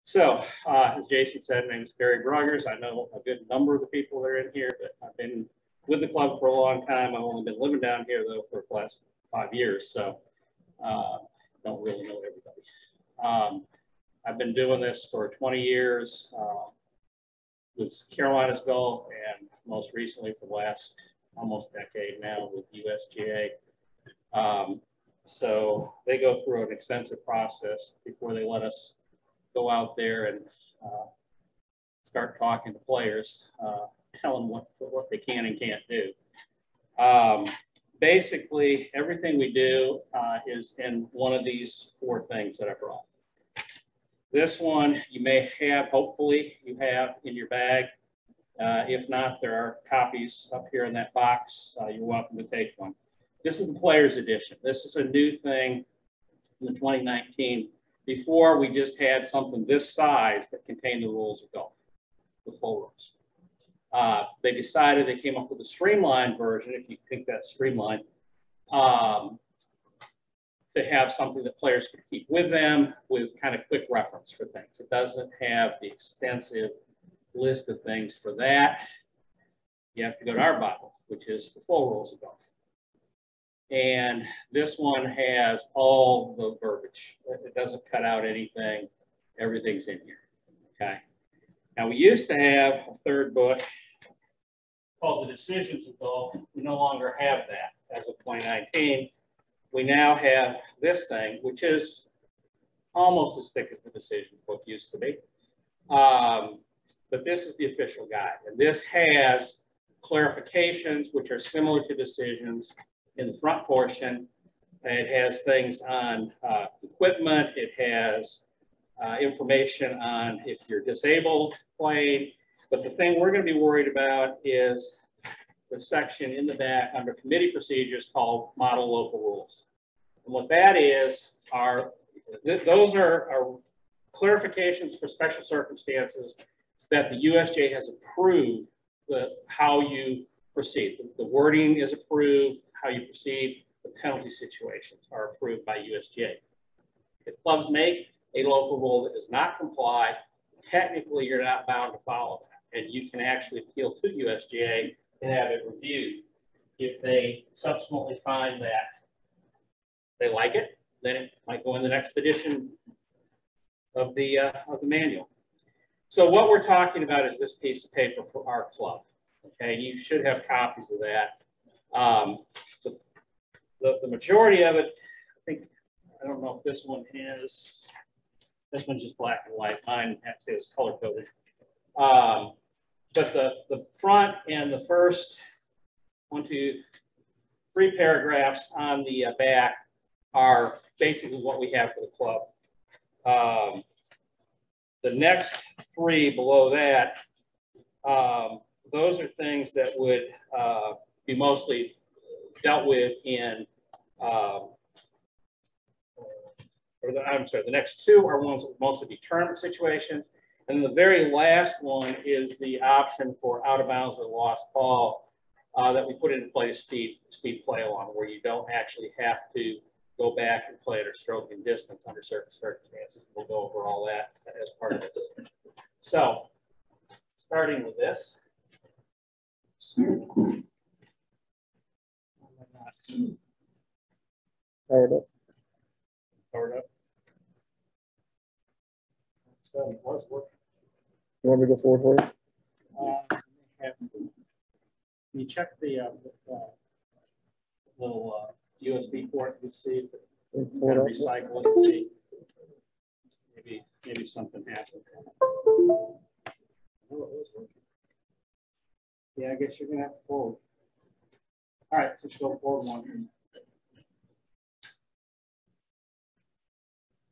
So, as Jason said, my name is Barry Bruggers. I know a good number of the people that are in here, but I've been with the club for a long time. I've only been living down here, though, for the last 5 years, so don't really know everybody. I've been doing this for 20 years with Carolinas Golf, and most recently for the last almost decade now with USGA. So they go through an extensive process before they let us go out there and start talking to players, tell them what they can and can't do. Basically, everything we do is in one of these 4 things that I brought. This one you may have, hopefully you have in your bag. If not, there are copies up here in that box. You're welcome to take one. This is the Players Edition. This is a new thing in the 2019. Before, we just had something this size that contained the rules of golf, the full rules. They decided, they came up with a streamlined version, if you think that's streamlined, to have something that players could keep with them with kind of quick reference for things. It doesn't have the extensive list of things for that. You have to go to our Bible, which is the full rules of golf. And this one has all the verbiage. It doesn't cut out anything. Everything's in here, okay? Now, we used to have a 3rd book called The Decisions of Golf. We no longer have that as of 2019. We now have this thing, which is almost as thick as the Decisions book used to be. But this is the official guide. And this has clarifications, which are similar to Decisions. In the front portion, it has things on equipment. It has information on if you're disabled playing. But the thing we're going to be worried about is the section in the back under committee procedures called Model Local Rules. And what that is those are clarifications for special circumstances that the USGA has approved how you proceed. The wording is approved. How you proceed, the penalty situations are approved by USGA. If clubs make a local rule that does not comply, technically you're not bound to follow that. And you can actually appeal to USGA and have it reviewed. If they subsequently find that they like it, then it might go in the next edition of the manual. So what we're talking about is this piece of paper for our club. Okay, you should have copies of that. The majority of it, I don't know if this one is, this one's just black and white. Mine actually is color coded. But the front and the first 1, 2, 3 paragraphs on the back are basically what we have for the club. The next 3 below that, those are things that would be mostly dealt with in, the next 2 are ones that would mostly be tournament situations. And the very last one is the option for out of bounds or lost ball that we put into play speed play along, where you don't actually have to go back and play it or stroke in distance under certain circumstances. We'll go over all that as part of this. So, starting with this. Powered up. Powered up. So it was working. You want me to go forward for Can you check the little USB port to see if it can recycle it and see? Maybe something happened. Oh, it was working. Yeah, I guess you're gonna have to forward. All right, let's go forward 1.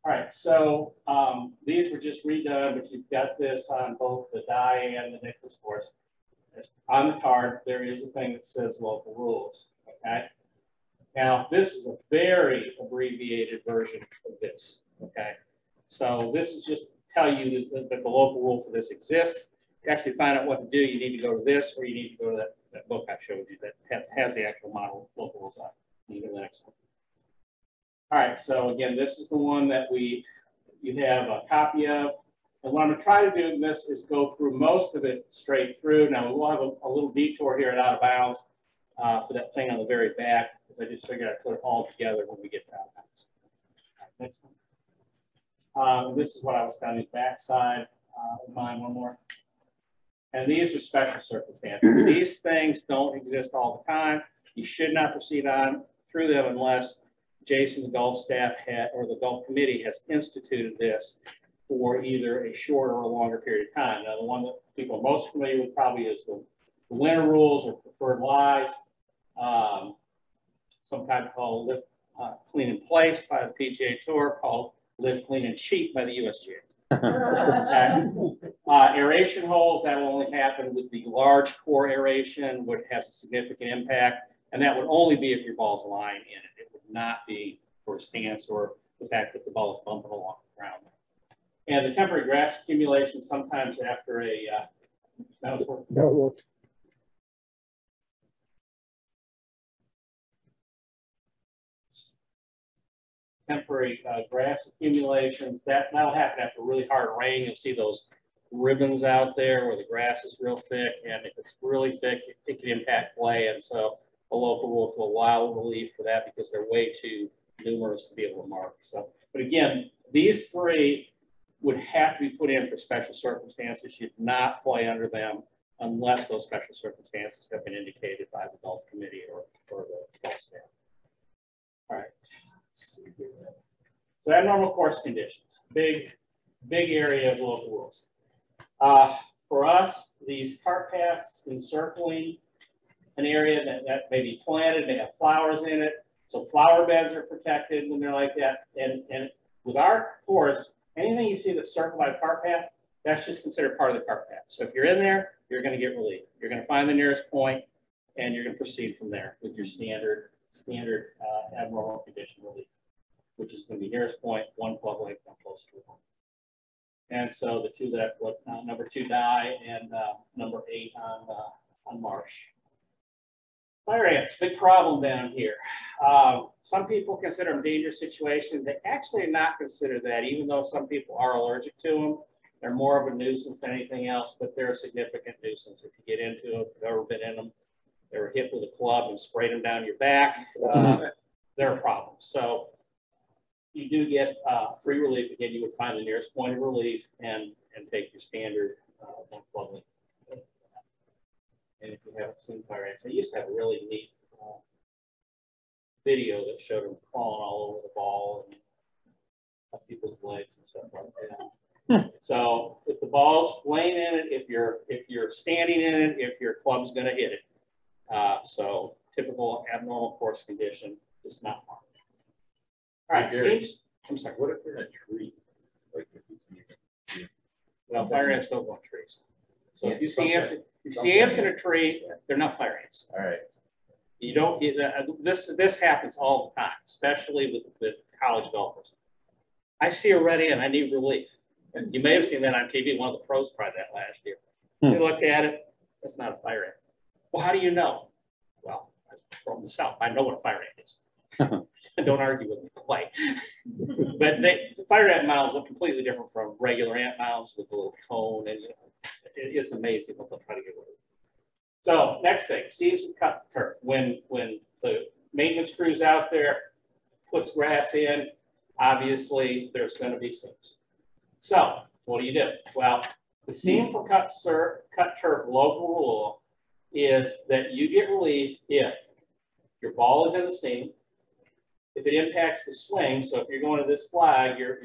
All right, so these were just redone, but you've got this on both the die and the Nicklaus course. On the card, there is a thing that says local rules, okay? Now, this is a very abbreviated version of this, okay? So this is just to tell you that the local rule for this exists. To actually find out what to do, you need to go to this, or you need to go to that book I showed you that has the actual model local rules on it. You go to the next one. All right, so again, this is the one that you have a copy of. And what I'm going to try to do in this is go through most of it straight through. Now, we'll have a little detour here at Out of Bounds for that thing on the very back, because I just figured I'd put it all together when we get to Out of Bounds. Next one. This is what I was down the back side of mine. One more. And these are special circumstances. These things don't exist all the time. You should not proceed on through them unless Jason, the golf staff, or the golf committee has instituted this for either a shorter or a longer period of time. Now, the one that people are most familiar with probably is the winter rules or preferred lies, sometimes called live clean in place by the PGA Tour, called live clean and cheap by the USGA. Aeration holes, that will only happen with the large core aeration, which has a significant impact, and that would only be if your ball's lying in it. It would not be for a stance or the fact that the ball is bumping along the ground. And the temporary grass accumulation, sometimes after a that worked. Temporary grass accumulations, that'll happen after really hard rain. You'll see those ribbons out there where the grass is real thick, and if it's really thick, it can impact play. And so a local rule to allow relief for that because they're way too numerous to be able to mark. So, but again, these three would have to be put in for special circumstances. You should not play under them unless those special circumstances have been indicated by the golf committee or the golf staff. All right. So abnormal course conditions, big area of local rules. For us, these cart paths encircling an area that may be planted, may have flowers in it. So flower beds are protected when they're like that. And with our course, anything you see that's circled by a cart path, that's just considered part of the cart path. So if you're in there, you're going to get relief. You're going to find the nearest point, and you're going to proceed from there with your standard abnormal condition relief, which is going to be nearest point, one club length, one close to one. And so the two that number 2 die and number 8 on Marsh. Fire ants, big problem down here. Some people consider them dangerous situations. They actually not consider that, even though some people are allergic to them. They're more of a nuisance than anything else, but they're a significant nuisance. If you get into them, if you've ever been in them, they were hit with a club and sprayed them down your back. They're a problem. So you do get free relief. Again, you would find the nearest point of relief and take your standard one club length. And if you haven't seen fire ants, I used to have a really neat video that showed them crawling all over the ball and up people's legs and stuff like that. So if the ball's laying in it, if you're standing in it, if your club's going to hit it. So typical abnormal course condition is not marked. All right, seems. I'm sorry. What if they're in a tree? Like if you see well, fire ants don't go on trees. So if you see ants, in a tree, they're not fire ants. All right. You don't get this happens all the time, especially with college golfers. I see a red ant, I need relief. And you may have seen that on TV. One of the pros tried that last year. They looked at it. That's not a fire ant. Well, how do you know? Well, I'm from the South. I know what a fire ant is. Don't argue with me. Play. But fire ant mounds look completely different from regular ant mounds with a little cone, and it's amazing what they'll try to get rid of. So next thing, seams and cut turf. When the maintenance crew's out there, puts grass in, obviously there's going to be seams. So what do? Well, the seam for cut turf local rule is that you get relief if your ball is in the seam, if it impacts the swing. So if you're going to this flag, your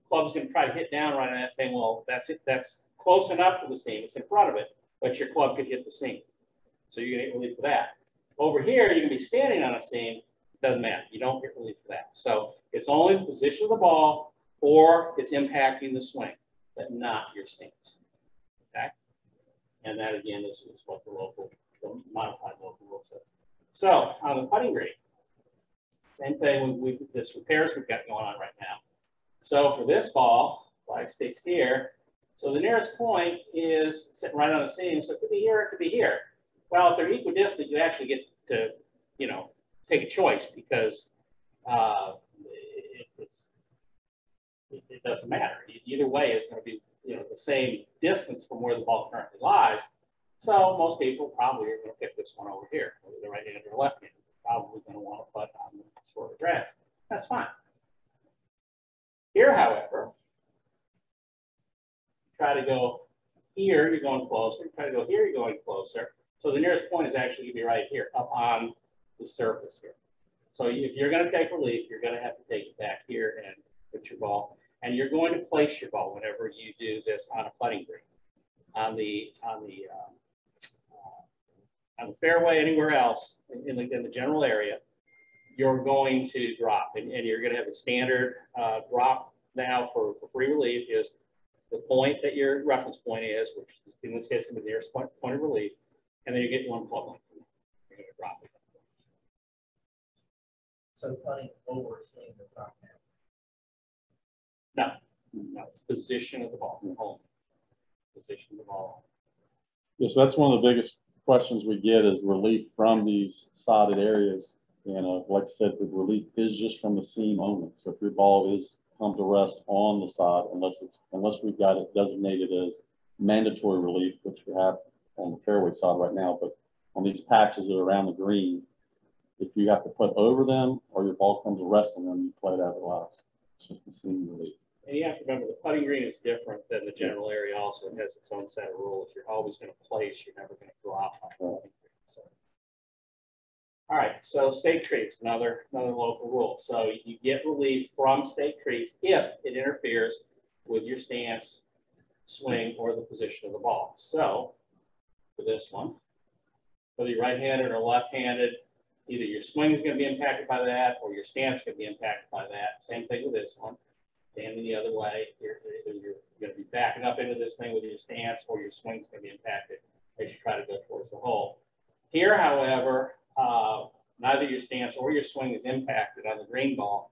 club's going to try to hit down right on that thing. Well, that's it. That's close enough to the seam. It's in front of it, but your club could hit the seam. So you're going to get relief for that. Over here, you can be standing on a seam. Doesn't matter. You don't get relief for that. So it's only the position of the ball or it's impacting the swing, but not your stance. Okay? And that, again, is what the modified local rule says. So on the putting green, same thing with this repairs we've got going on right now. So for this ball, flag sticks here. So the nearest point is sitting right on the seam. So it could be here, it could be here. Well, if they're equidistant, you actually get to, take a choice because it doesn't matter. Either way is going to be, you know, the same distance from where the ball currently lies. So most people probably are going to pick this one over here, whether they're right-handed or left-handed. Probably going to want to put on the shorter grass. That's fine. Here, however, try to go here, you're going closer. Try to go here, you're going closer. So the nearest point is actually going to be right here, up on the surface here. So if you're going to take relief, you're going to have to take it back here and put your ball. And you're going to place your ball whenever you do this on a putting green. On the fairway, anywhere else in the general area, you're going to drop, and you're going to have a standard drop now for free relief is the point that your reference point is, which in this case is the nearest point of relief, and then you get one club length. You're going to drop it. So putting over a swing does not count. No, it's position of the ball, home. Position of the ball. Yes, that's one of the biggest questions we get is relief from these sodded areas. And like I said, the relief is just from the seam only. So if your ball is come to rest on the sod, unless we've got it designated as mandatory relief, which we have on the fairway side right now, but on these patches that are around the green, if you have to put over them or your ball comes to rest on them, you play it as it lies. It's just the seam relief. And you have to remember the putting green is different than the general area also. It has its own set of rules. You're always going to place, you're never going to drop on the putting green. So. All right, so stake trees, another local rule. So you get relief from stake trees if it interferes with your stance, swing, or the position of the ball. So for this one, whether you're right-handed or left-handed, either your swing is going to be impacted by that or your stance is going to be impacted by that. Same thing with this one. Standing the other way, you're going to be backing up into this thing with your stance, or your swing is going to be impacted as you try to go towards the hole. Here, however, neither your stance or your swing is impacted on the green ball,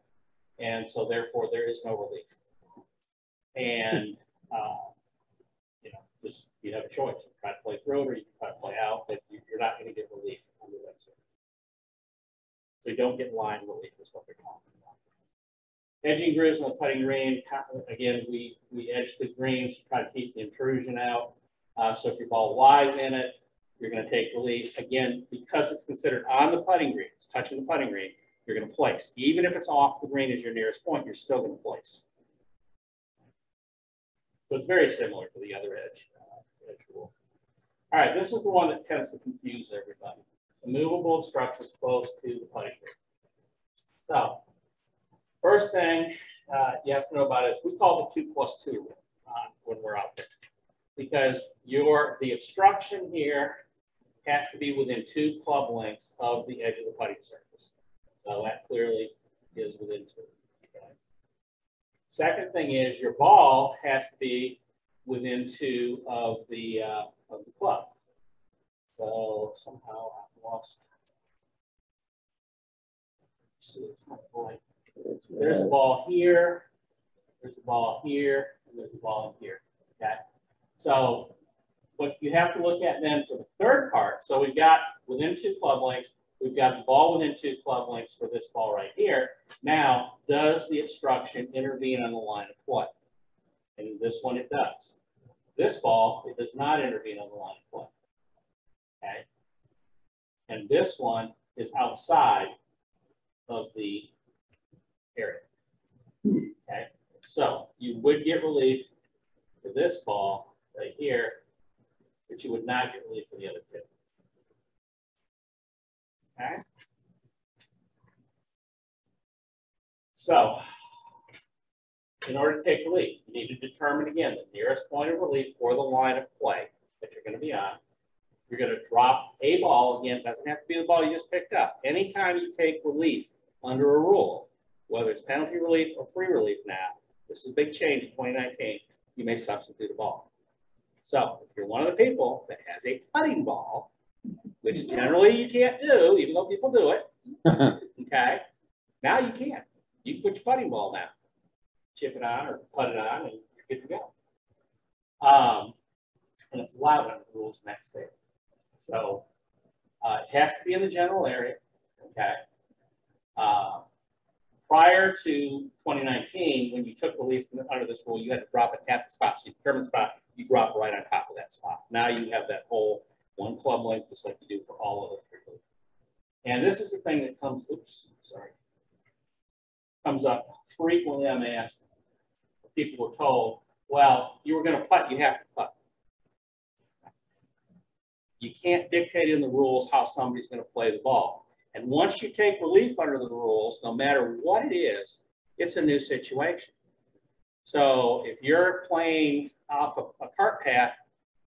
and so therefore there is no relief. And you know, just you have a choice: you try to play through it, or you can try to play out, but you're not going to get relief under that circumstance. So you don't get line relief, is what they're talking about. Edging grooves on the putting green. Again, we edge the greens to try to keep the intrusion out. So if your ball lies in it, you're going to take relief. Again, because it's considered on the putting green, it's touching the putting green, you're going to place. Even if it's off the green as your nearest point, you're still going to place. So it's very similar to the other edge rule. All right, this is the one that tends to confuse everybody. The movable obstructions close to the putting green. So first thing you have to know about it is we call the 2+2 rule when we're out there, because the obstruction here has to be within 2 club lengths of the edge of the putting surface. So that clearly is within 2. Okay. Second thing is your ball has to be within 2 of the club. So somehow I've lost. Let's see, it's not blank. There's a ball here, there's a ball here, and there's a ball in here. Okay. So what you have to look at then for the third part, so we've got within 2 club lengths, we've got the ball within 2 club lengths for this ball right here. Now, does the obstruction intervene on the line of play? And in this one, it does. This ball, it does not intervene on the line of play. Okay. And this one is outside of the area. Okay. So you would get relief for this ball right here, but you would not get relief for the other 2. Okay. So in order to take relief, you need to determine again the nearest point of relief for the line of play that you're going to be on. You're going to drop a ball. Again, it doesn't have to be the ball you just picked up. Anytime you take relief under a rule, whether it's penalty relief or free relief now, this is a big change in 2019, you may substitute a ball. So if you're one of the people that has a putting ball, which generally you can't do, even though people do it, okay, now you can. You can put your putting ball down, chip it on or putt it on, and you're good to go. And it's allowed under the rules next day. So it has to be in the general area, okay? prior to 2019, when you took relief from under this rule, you had to drop it at the spot. So you determine the spot, you drop right on top of that spot. Now you have that whole one club length, just like you do for all of the relief. And this is the thing that comes, comes up frequently. I'm asked. People were told, well, you were going to putt, you have to putt. You can't dictate in the rules how somebody's going to play the ball. And once you take relief under the rules, no matter what it is, it's a new situation. So if you're playing off a cart path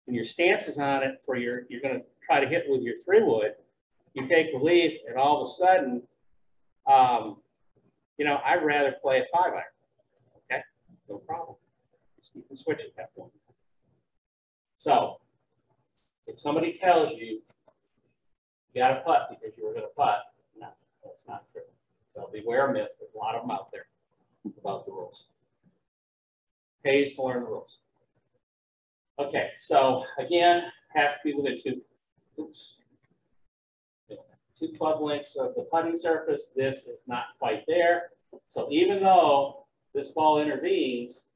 and your stance is on it for you're going to try to hit with your 3-wood, you take relief and all of a sudden, you know, I'd rather play a 5-iron. Okay, no problem. You can switch at that point. So if somebody tells you you got to putt because you were going to putt, no, that's not true. So beware of myths. There's a lot of them out there about the rules. Pays to learn the rules. Okay, so again, has to be within two club lengths of the putting surface. This is not quite there. So even though this ball intervenes,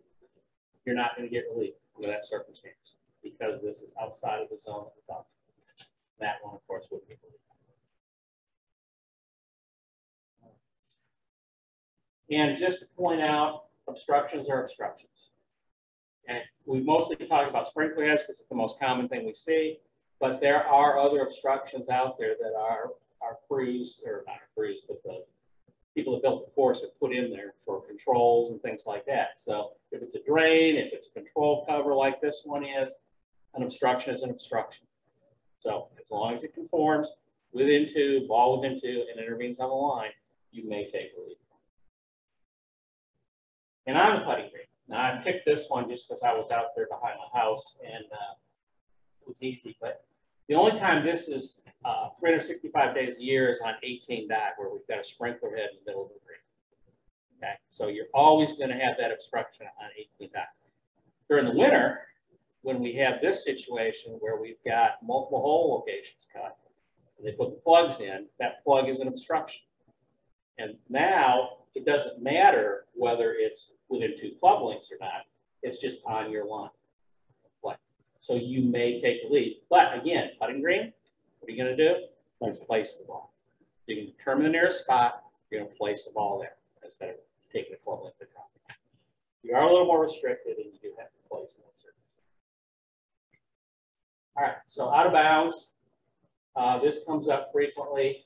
you're not going to get relief under that circumstance because this is outside of the zone of the thumb. That one, of course, would be relief. And just to point out, obstructions are obstructions. And we mostly talk about sprinkler heads because it's the most common thing we see, but there are other obstructions out there that are crews, or not crews, but the people that built the course have put in there for controls and things like that. So if it's a drain, if it's a control cover like this one is, an obstruction is an obstruction. So as long as it conforms within 2, ball within 2, and intervenes on the line, you may take relief. And on the putting green, now I picked this one just because I was out there behind my house and it was easy, but the only time this is 365 days a year is on 18 dot, where we've got a sprinkler head in the middle of the green. Okay, so you're always going to have that obstruction on 18 dot. During the winter, when we have this situation where we've got multiple hole locations cut, and they put the plugs in, that plug is an obstruction. And now it doesn't matter whether it's within 2 club lengths or not, it's just on your line. So you may take the lead. But again, putting green, what are you going to do? Place the ball. You can determine the nearest spot, you're going to place the ball there instead of taking a club length to drop it. You are a little more restricted and you do have to place it. All right, so out of bounds. This comes up frequently.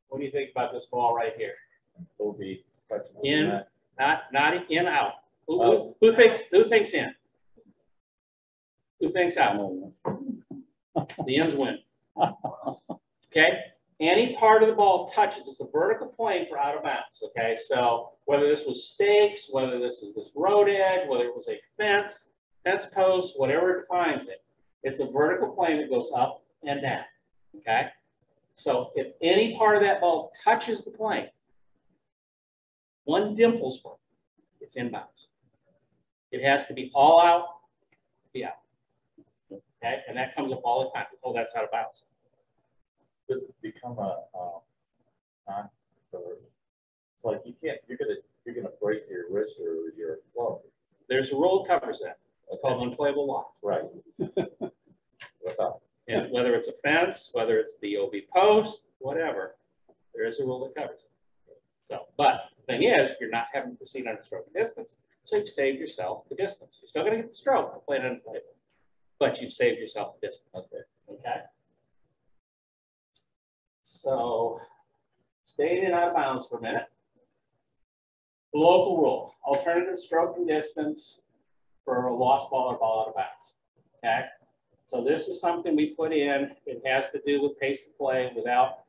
What do you think about this ball right here? Will be in, not in, out. Who thinks in? Who thinks out? The ends win. Okay. Any part of the ball touches, it's a vertical plane for out of bounds. Okay. So whether this was stakes, whether this is this road edge, whether it was a fence post, whatever defines it, it's a vertical plane that goes up and down. Okay. So if any part of that ball touches the plane, one dimple's worth, it's inbounds. It has to be all out, be out. Okay, and that comes up all the time. Oh, that's out of bounds. Could become a non-killer. It's like you can't. You're gonna break your wrist or your club. There's a rule that covers that. It's called unplayable lock. Right. Yeah, whether it's a fence, whether it's the OB post, whatever, there is a rule that covers it. So, but the thing is, you're not having to proceed under stroke and distance, so you've saved yourself the distance. You're still going to get the stroke for playing unplayable, but you've saved yourself the distance. Okay. So, staying in out of bounds for a minute. The local rule: alternative stroke and distance for a lost ball or ball out of bounds. Okay. So this is something we put in. It has to do with pace of play without,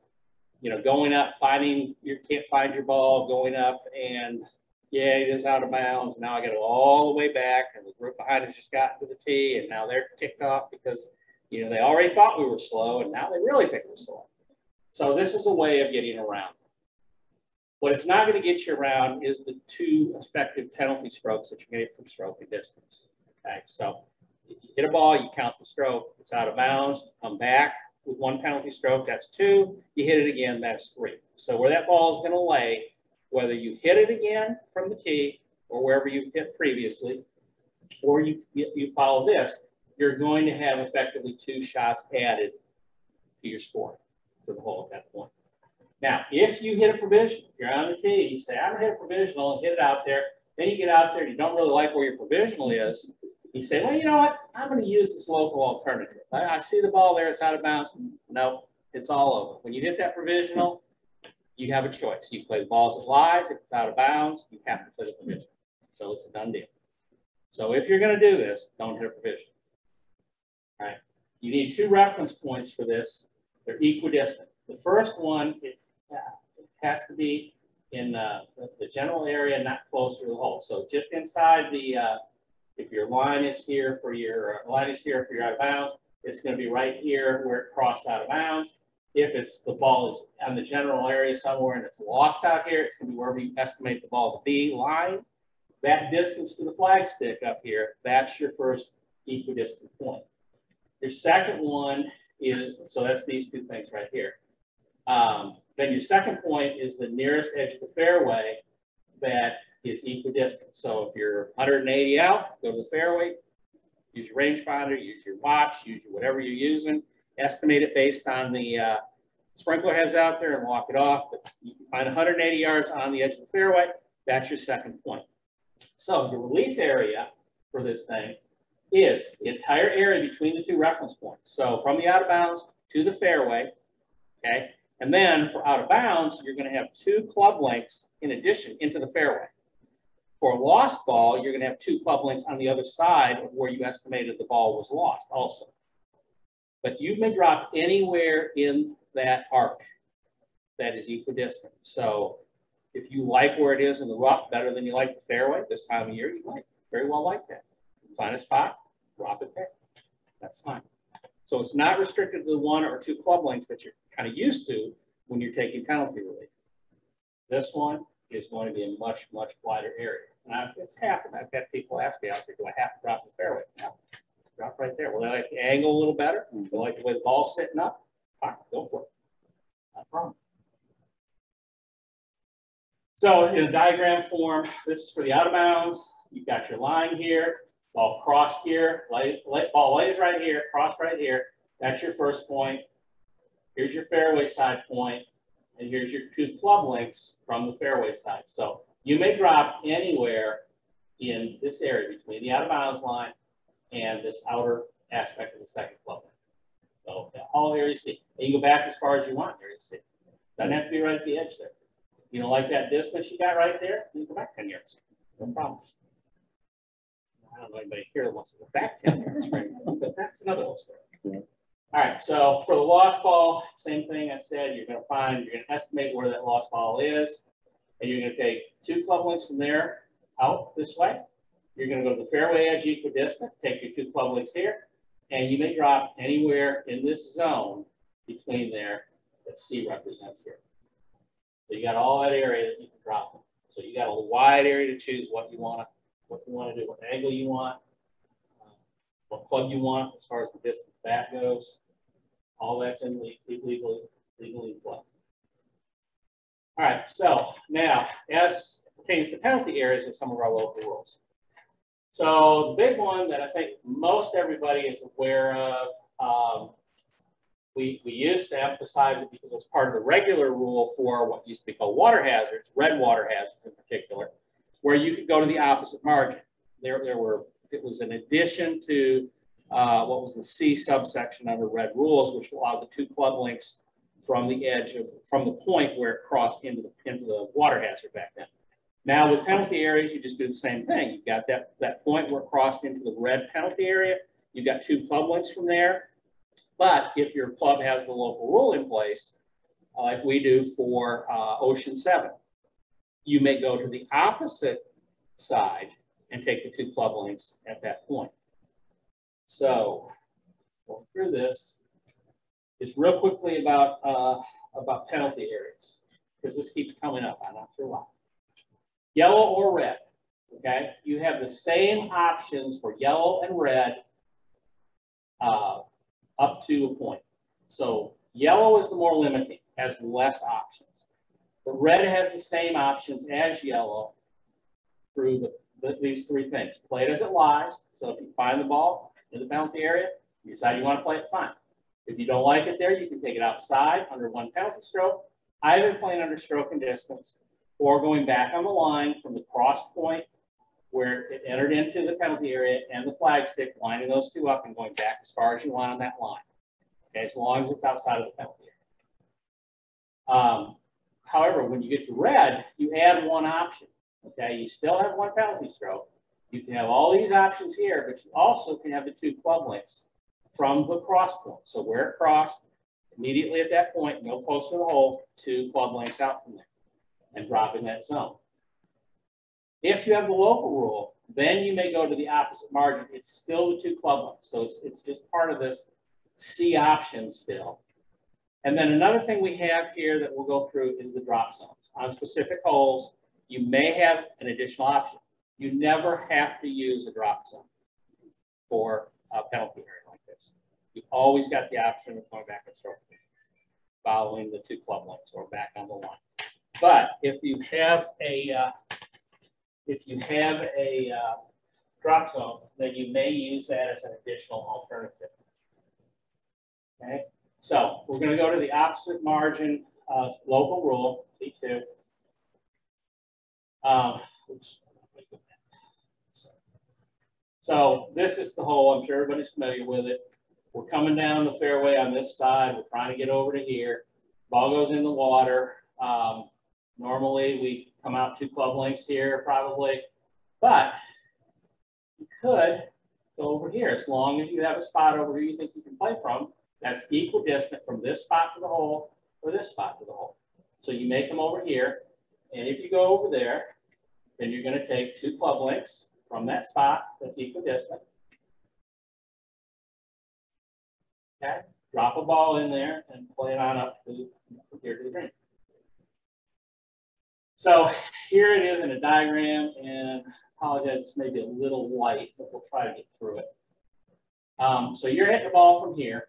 you know, going up, you can't find your ball, going up and yeah, it is out of bounds. Now I got to go all the way back and the group behind us just got to the tee and now they're kicked off because, you know, they already thought we were slow and now they really think we're slow. So this is a way of getting around. What it's not going to get you around is the 2 effective penalty strokes that you get from stroke and distance. Okay, so if you hit a ball, you count the stroke, it's out of bounds, come back with 1 penalty stroke, that's 2. You hit it again, that's 3. So where that ball is going to lay whether you hit it again from the tee or wherever you hit previously, or you follow this, you're going to have effectively 2 shots added to your score for the hole at that point. Now, if you hit a provisional, you're on the tee, you say, I'm going to hit a provisional and hit it out there. Then you get out there, you don't really like where your provisional is. You say, well, you know what? I'm going to use this local alternative. I see the ball there, it's out of bounds. No, it's all over. When you hit that provisional, you have a choice. You play the ball as it lies. If it's out of bounds, you have to play the provisional. So it's a done deal. So if you're going to do this, don't hit a provisional. All right. You need 2 reference points for this. They're equidistant. The first one, it has to be in the general area, not close to the hole. So just inside the, if your line is here for your out of bounds, it's going to be right here where it crossed out of bounds. If it's the ball is on the general area somewhere and it's lost out here, it's going to be wherever you estimate the ball to be line. That distance to the flag stick up here, that's your first equidistant point. Your second one is, so that's these 2 things right here. Then your second point is the nearest edge of the fairway that is equidistant. So if you're 180 out, go to the fairway, use your rangefinder, use your watch, use your whatever you're using, estimate it based on the sprinkler heads out there and walk it off. But you can find 180 yards on the edge of the fairway. That's your second point. So the relief area for this thing is the entire area between the 2 reference points. So from the out of bounds to the fairway, okay? And then for out of bounds, you're going to have 2 club lengths in addition into the fairway. For a lost ball, you're going to have 2 club lengths on the other side of where you estimated the ball was lost also. But you may drop anywhere in that arc that is equidistant. So if you like where it is in the rough better than you like the fairway this time of year, you might very well like that. Find a spot, drop it there. That's fine. So it's not restricted to the 1 or 2 club lengths that you're kind of used to when you're taking penalty relief. This one is going to be a much, much wider area. And it's happened. I've had people ask me out there, do I have to drop the fairway? No, drop right there. Well, they like the angle a little better. They like the way the ball's sitting up. Fine, go for it. No problem. So in a diagram form, this is for the out of bounds. You've got your line here, ball crossed here, ball lays right here, crossed right here. That's your first point. Here's your fairway side point, and here's your 2 club lengths from the fairway side. So you may drop anywhere in this area between the out of bounds line and this outer aspect of the second club length. So all area you see. And you go back as far as you want, area C. Doesn't have to be right at the edge there. You don't like that distance you got right there, you can go back 10 yards. No problem. I don't know anybody here that wants to go back 10 yards, right? But that's another whole story. Yeah. All right, so for the lost ball, same thing I said, you're going to estimate where that lost ball is, and you're going to take 2 club lengths from there out this way. You're going to go to the fairway edge equidistant, take your 2 club lengths here, and you may drop anywhere in this zone between there that C represents here. So you got all that area that you can drop them. So you got a wide area to choose what you want to do, what angle you want, what club you want as far as the distance that goes. All that's in legally play. All right, so now as pertains to penalty areas of some of our local rules. So the big one that I think most everybody is aware of, we used to emphasize it because it was part of the regular rule for what used to be called water hazards, red water hazards in particular, where you could go to the opposite margin. It was an addition to what was the C subsection under red rules, which allowed the 2 club lengths from the edge from the point where it crossed into the water hazard back then. Now with penalty areas, you just do the same thing. You've got that point where it crossed into the red penalty area. You've got 2 club lengths from there. But if your club has the local rule in place, like we do for Ocean 7, you may go to the opposite side and take the 2 club lengths at that point. So going through this, just real quickly about penalty areas, because this keeps coming up. I'm not sure why. Yellow or red, okay? You have the same options for yellow and red up to a point. So yellow is the more limiting, has less options. The red has the same options as yellow through these three things. Play it as it lies. So if you find the ball in the penalty area, you decide you want to play it, fine. If you don't like it there, you can take it outside under one penalty stroke, either playing under stroke and distance or going back on the line from the cross point where it entered into the penalty area and the flag stick, lining those two up and going back as far as you want on that line. Okay, as long as it's outside of the penalty area. However, when you get to red, you add one option. Okay, you still have one penalty stroke. You can have all these options here, but you also can have the two club links from the cross point. So where it crossed, immediately at that point, no closer to the hole, two club links out from there and drop in that zone. If you have the local rule, then you may go to the opposite margin. It's still the two club links. So it's just part of this C option still. And then another thing we have here that we'll go through is the drop zones. On specific holes, you may have an additional option. You never have to use a drop zone for a penalty area like this. You always got the option of going back and stroke, following the two club links or back on the line. But if you have a drop zone, then you may use that as an additional alternative. Okay, so we're going to go to the opposite margin local rule, B2. So this is the hole. I'm sure everybody's familiar with it. We're coming down the fairway on this side. We're trying to get over to here. Ball goes in the water. Normally we come out two club lengths here probably, but you could go over here as long as you have a spot over here you think you can play from that's equidistant from this spot to the hole or this spot to the hole. So you make them over here, and if you go over there, then you're going to take two club lengths from that spot that's equidistant. Okay, drop a ball in there and play it on up to here to the green. So here it is in a diagram, and I apologize, it's maybe a little light, but we'll try to get through it. So you're hitting the ball from here.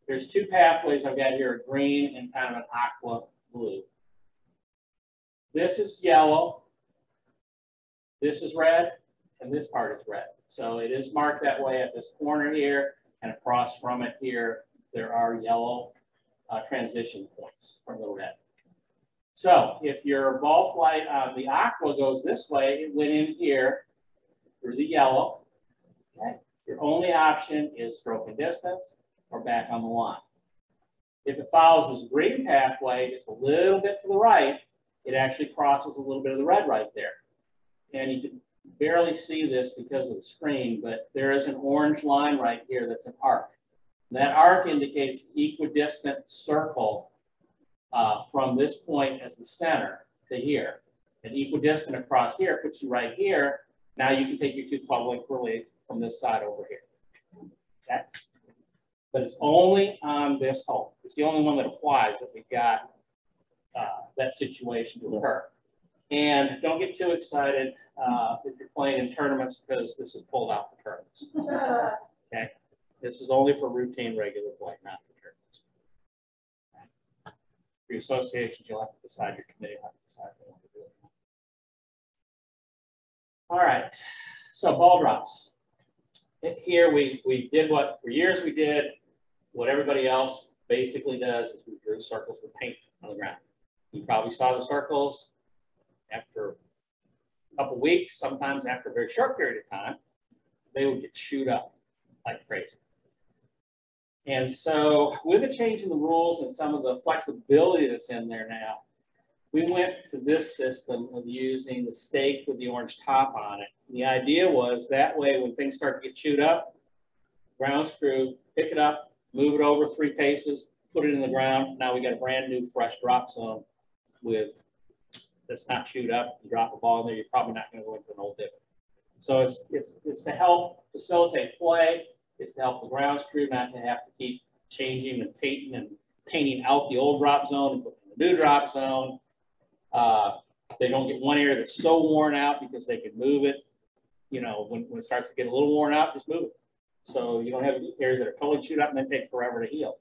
There's two pathways I've got here, a green and kind of an aqua blue. This is yellow, this is red, and this part is red. So it is marked that way at this corner here, and across from it here, there are yellow transition points from the red. So if your ball flight on the aqua goes this way, it went in here through the yellow. Okay. Your only option is stroke and distance or back on the line. If it follows this green pathway just a little bit to the right, it actually crosses a little bit of the red right there. And you can barely see this because of the screen, but there is an orange line right here that's an arc. And that arc indicates the equidistant circle from this point as the center to here. And equidistant across here puts you right here. Now you can take your two club length relief from this side over here. Okay? But it's only on this hole. It's the only one that applies that we've got that situation to occur. And don't get too excited if you're playing in tournaments because this is pulled out for tournaments. Okay? This is only for routine regular play, not for tournaments. Okay? For your associations, you'll have to decide, your committee will have to decide what they want to do. All right, so ball drops. Here we did what for years we did, what everybody else basically does is we drew circles with paint on the ground. You probably saw the circles after a couple weeks, sometimes after a very short period of time, they would get chewed up like crazy. And so with the change in the rules and some of the flexibility that's in there now, we went to this system of using the stake with the orange top on it. And the idea was that way when things start to get chewed up, ground screw, pick it up, move it over 3 paces, put it in the ground. Now we got a brand new fresh drop zone with that's not chewed up. You drop a ball in there, you're probably not going to go into an old dip. So it's to help facilitate play. It's to help the ground screw not to have to keep changing and painting out the old drop zone and putting in the new drop zone. They don't get one area that's so worn out because they can move it. You know, when it starts to get a little worn out, just move it. So you don't have areas that are totally chewed up and then take forever to heal.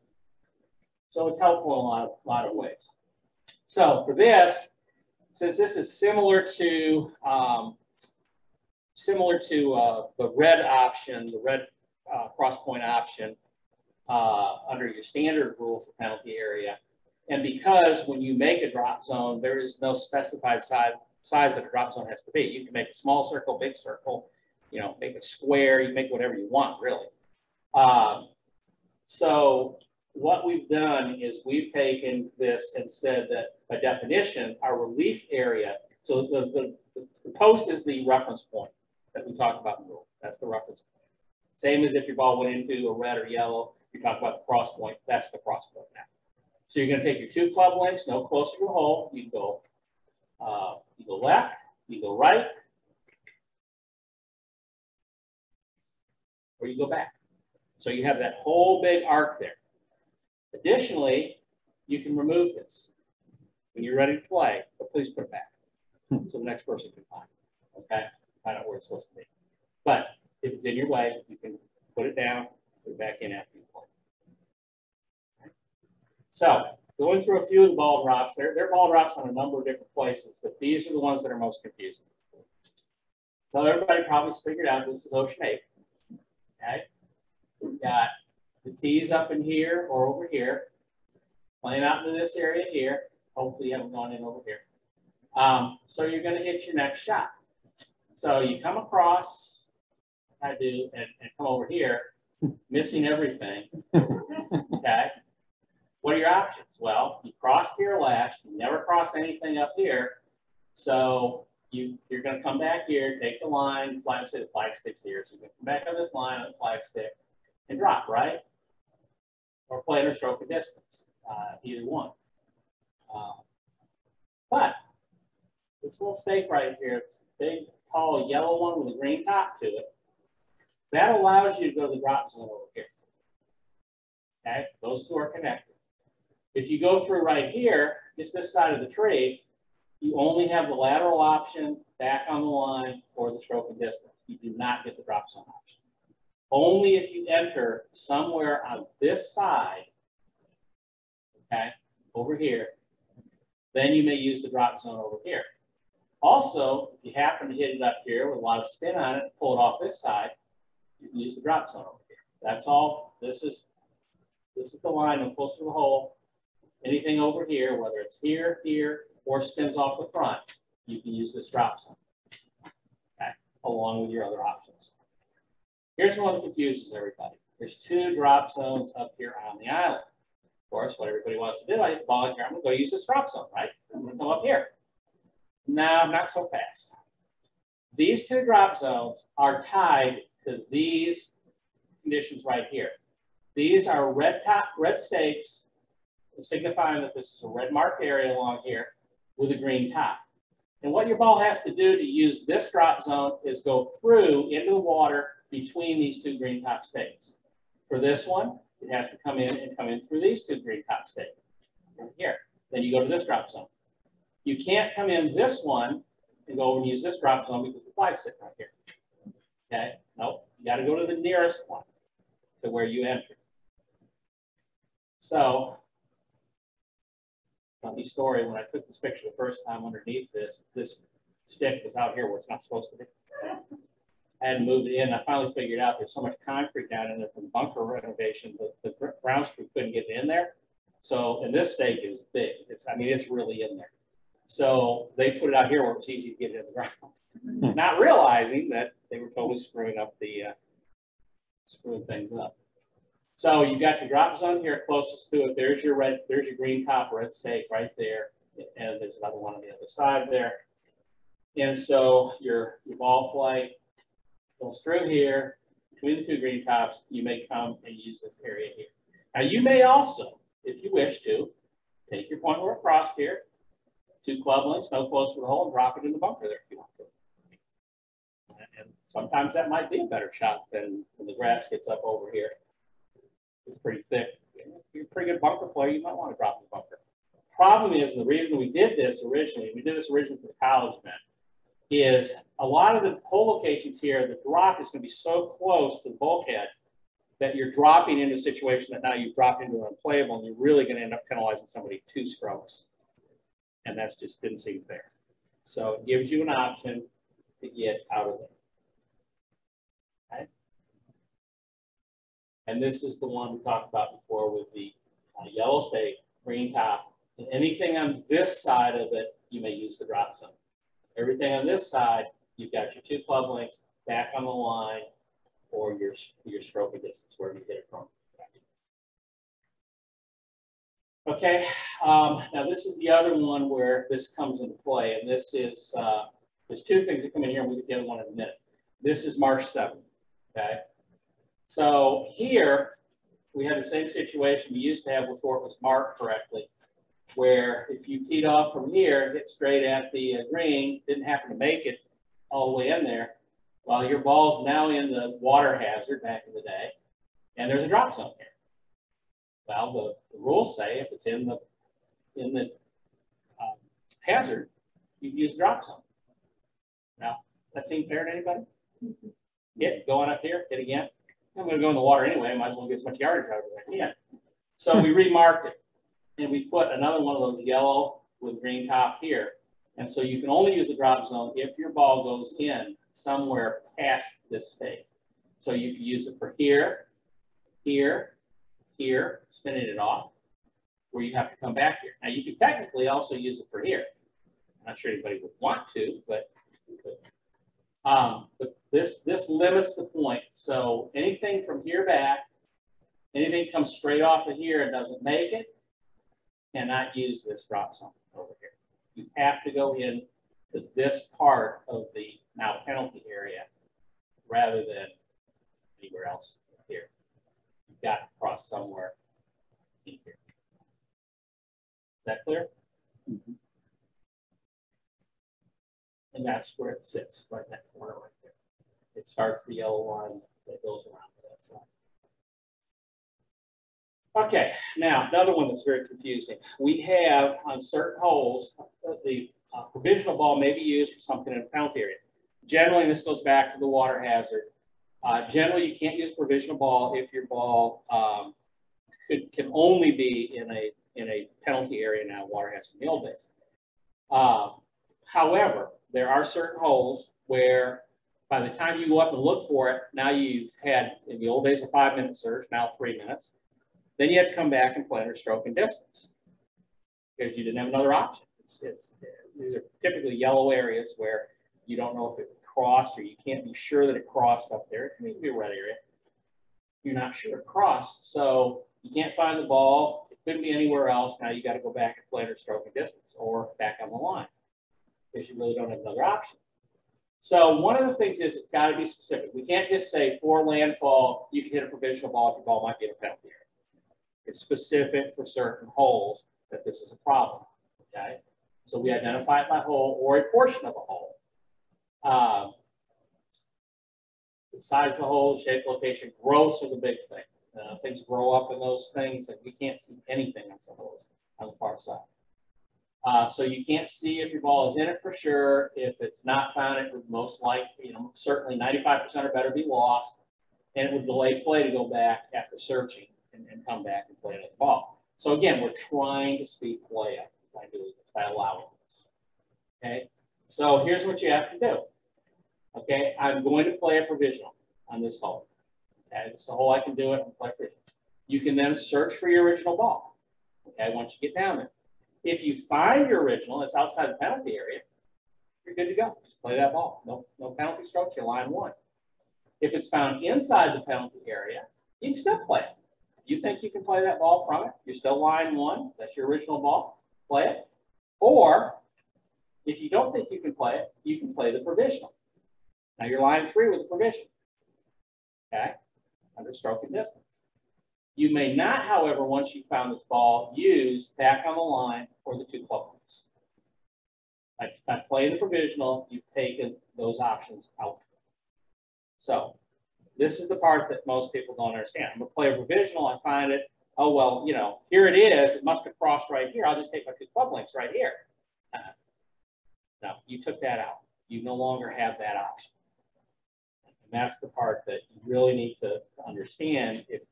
So it's helpful in a lot of ways. So for this, since this is similar to the red option, the red cross point option under your standard rule for penalty area, and because when you make a drop zone, there is no specified size that a drop zone has to be. You can make a small circle, big circle, you know, make a square, you make whatever you want, really. So what we've done is we've taken this and said that by definition, our relief area, so the post is the reference point that we talked about in the rule. That's the reference point. Same as if your ball went into a red or yellow, you talk about the cross point, that's the cross point now. So you're going to take your 2 club links, no closer to the hole. You go left, you go right, or you go back. So you have that whole big arc there. Additionally, you can remove this when you're ready to play, but please put it back so the next person can find it. Okay, find out where it's supposed to be. But if it's in your way, you can put it down, put it back in after you play. Okay. So going through a few of the ball drops, there are ball drops on a number of different places, but these are the ones that are most confusing. So everybody probably figured out this is Ocean 8. Okay, we've got the tees up in here or over here, playing out into this area here. Hopefully you haven't gone in over here. So you're going to hit your next shot. So you come across, I do, and come over here, missing everything. Okay. What are your options? Well, you crossed here last, you never crossed anything up here. So you're going to come back here, take the line, flag stick's here. So you're going to come back on this line on the flag stick and drop, right? Or play it or stroke a distance, either one. But this little stake right here, it's a big, tall, yellow one with a green top to it. That allows you to go to the drop zone over here. Okay, those two are connected. If you go through right here, just this side of the tree, you only have the lateral option, back on the line, or the stroke and distance. You do not get the drop zone option. Only if you enter somewhere on this side, okay, over here, then you may use the drop zone over here. Also, if you happen to hit it up here with a lot of spin on it, pull it off this side, you can use the drop zone over here. That's all. This is the line no closer to the hole. Anything over here, whether it's here, here, or spins off the front, you can use this drop zone, okay, along with your other options. Here's the one that confuses everybody. There's 2 drop zones up here on the island. Of course, what everybody wants to do, I hit the ball in here, I'm going to go use this drop zone, right? I'm going to come up here. No, not so fast. These 2 drop zones are tied to these conditions right here. These are red stakes, signifying that this is a red marked area along here with a green top. And what your ball has to do to use this drop zone is go through into the water between these 2 green top stakes. For this one, it has to come in through these 2 green top stakes right here. Then you go to this drop zone. You can't come in this one and go over and use this drop zone because the flag's sitting right here. Okay, nope, you got to go to the nearest one to where you enter. So, funny story, when I took this picture the first time underneath this stick was out here where it's not supposed to be. I had to move it in. I finally figured out there's so much concrete down in there from bunker renovation, the ground crew couldn't get in there. So, and this stake is big. It's really in there. So they put it out here where it was easy to get it in the ground, not realizing that they were totally screwing things up. So you got your drop zone here closest to it. There's your green top red stake right there, and there's another one on the other side there. And so your ball flight goes through here between the 2 green tops. You may come and use this area here. Now you may also, if you wish to, take your point across here, 2 club links, no closer to the hole, and drop it in the bunker there if you want to. And sometimes that might be a better shot than when the grass gets up over here. It's pretty thick. If you're a pretty good bunker player, you might want to drop the bunker. Problem is, the reason we did this originally for the college event, is a lot of the hole locations here, the drop is going to be so close to the bulkhead that you're dropping into a situation that now you've dropped into an unplayable, and you're really going to end up penalizing somebody 2 strokes. and that's just didn't seem fair. So it gives you an option to get out of there. Okay? And this is the one we talked about before with the yellow stake, green top. And anything on this side of it, you may use the drop zone. Everything on this side, you've got your 2 club links back on the line, or your stroking distance, where you hit it from. Okay, now this is the other one where this comes into play, and this is, there's 2 things that come in here, and we'll get the other one in a minute. This is March 7th, okay? So here, we have the same situation we used to have before it was marked correctly, where if you teed off from here, hit straight at the green, didn't happen to make it all the way in there, well, your ball's now in the water hazard back in the day, and there's a drop zone here. Well, the rules say if it's in the hazard, you use drop zone. Now, that seem fair to anybody? Hit, going up here, hit again. I'm going to go in the water anyway. I might as well get as much yardage out of it as I can. So we remarked it, and we put another one of those yellow with green top here. And so you can only use the drop zone if your ball goes in somewhere past this stake. So you can use it for here, here, here, spinning it off, where you have to come back here. Now you can technically also use it for here. I'm not sure anybody would want to, but this limits the point. So anything from here back, anything comes straight off of here and doesn't make it, cannot use this drop zone over here. You have to go in to this part of the now penalty area rather than anywhere else here. You've got to cross somewhere in here. Is that clear? Mm-hmm. And that's where it sits, right in that corner right there. It starts the yellow line that goes around to that side. Okay, now another one that's very confusing. We have on certain holes, the provisional ball may be used for something in a penalty area. Generally, this goes back to the water hazard. Generally, you can't use provisional ball if your ball can only be in a penalty area now, water hazard in the old days. However, there are certain holes where by the time you go up and look for it, now you've had, in the old days, a 5-minute search, now 3 minutes. Then you have to come back and play under stroke and distance because you didn't have another option. These are typically yellow areas where you don't know if it crossed or you can't be sure that it crossed up there. It can even be a red area. You're not sure it crossed, so you can't find the ball. It couldn't be anywhere else. Now you got to go back and play under stroke and distance or back on the line because you really don't have another option. So one of the things is it's got to be specific. We can't just say for landfall, you can hit a provisional ball if your ball might be in a penalty area. It's specific for certain holes that this is a problem, okay? So we identify it by hole or a portion of a hole. The size of the hole, shape, location, growths are the big thing. Things grow up in those things and we can't see anything on some of those on the far side. So you can't see if your ball is in it for sure. If it's not found, it would most likely, certainly 95% or better be lost, and it would delay play to go back after searching and come back and play another ball. So again, we're trying to speed play up by doing this, by allowing this. Okay, so here's what you have to do. Okay, I'm going to play a provisional on this hole. Okay, this is the hole I can do it and play provisional. You can then search for your original ball. Okay, once you get down there. If you find your original, it's outside the penalty area, you're good to go. Just play that ball. No penalty strokes, you're line one. If it's found inside the penalty area, you can still play it. If you think you can play that ball from it, you're still line one, that's your original ball, play it. Or if you don't think you can play it, you can play the provisional. Now you're line three with the provisional, okay, under stroke and distance. You may not, however, once you found this ball, use back on the line or the two club lines. By playing the provisional, you've taken those options out. So this is the part that most people don't understand. I'm going to play a provisional. I find it, oh, well, here it is. It must have crossed right here. I'll just take my two club links right here. No, you took that out. You no longer have that option. And that's the part that you really need to understand if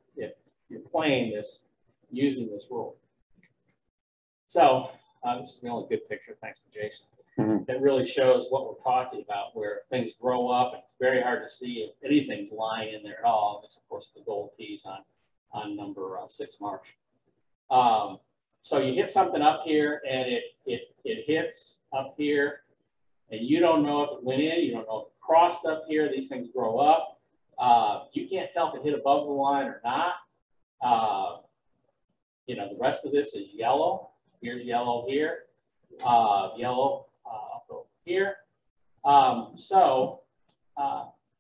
you're playing this, using this rule. So this is the only really good picture, thanks to Jason. Mhm. That really shows what we're talking about, where things grow up, and it's very hard to see if anything's lying in there at all. It's of course the gold tees on number 6 Marsh. So you hit something up here, and it hits up here, and you don't know if it went in, you don't know if it crossed up here. These things grow up. You can't tell if it hit above the line or not. You know, the rest of this is yellow. Here's yellow here, yellow over here.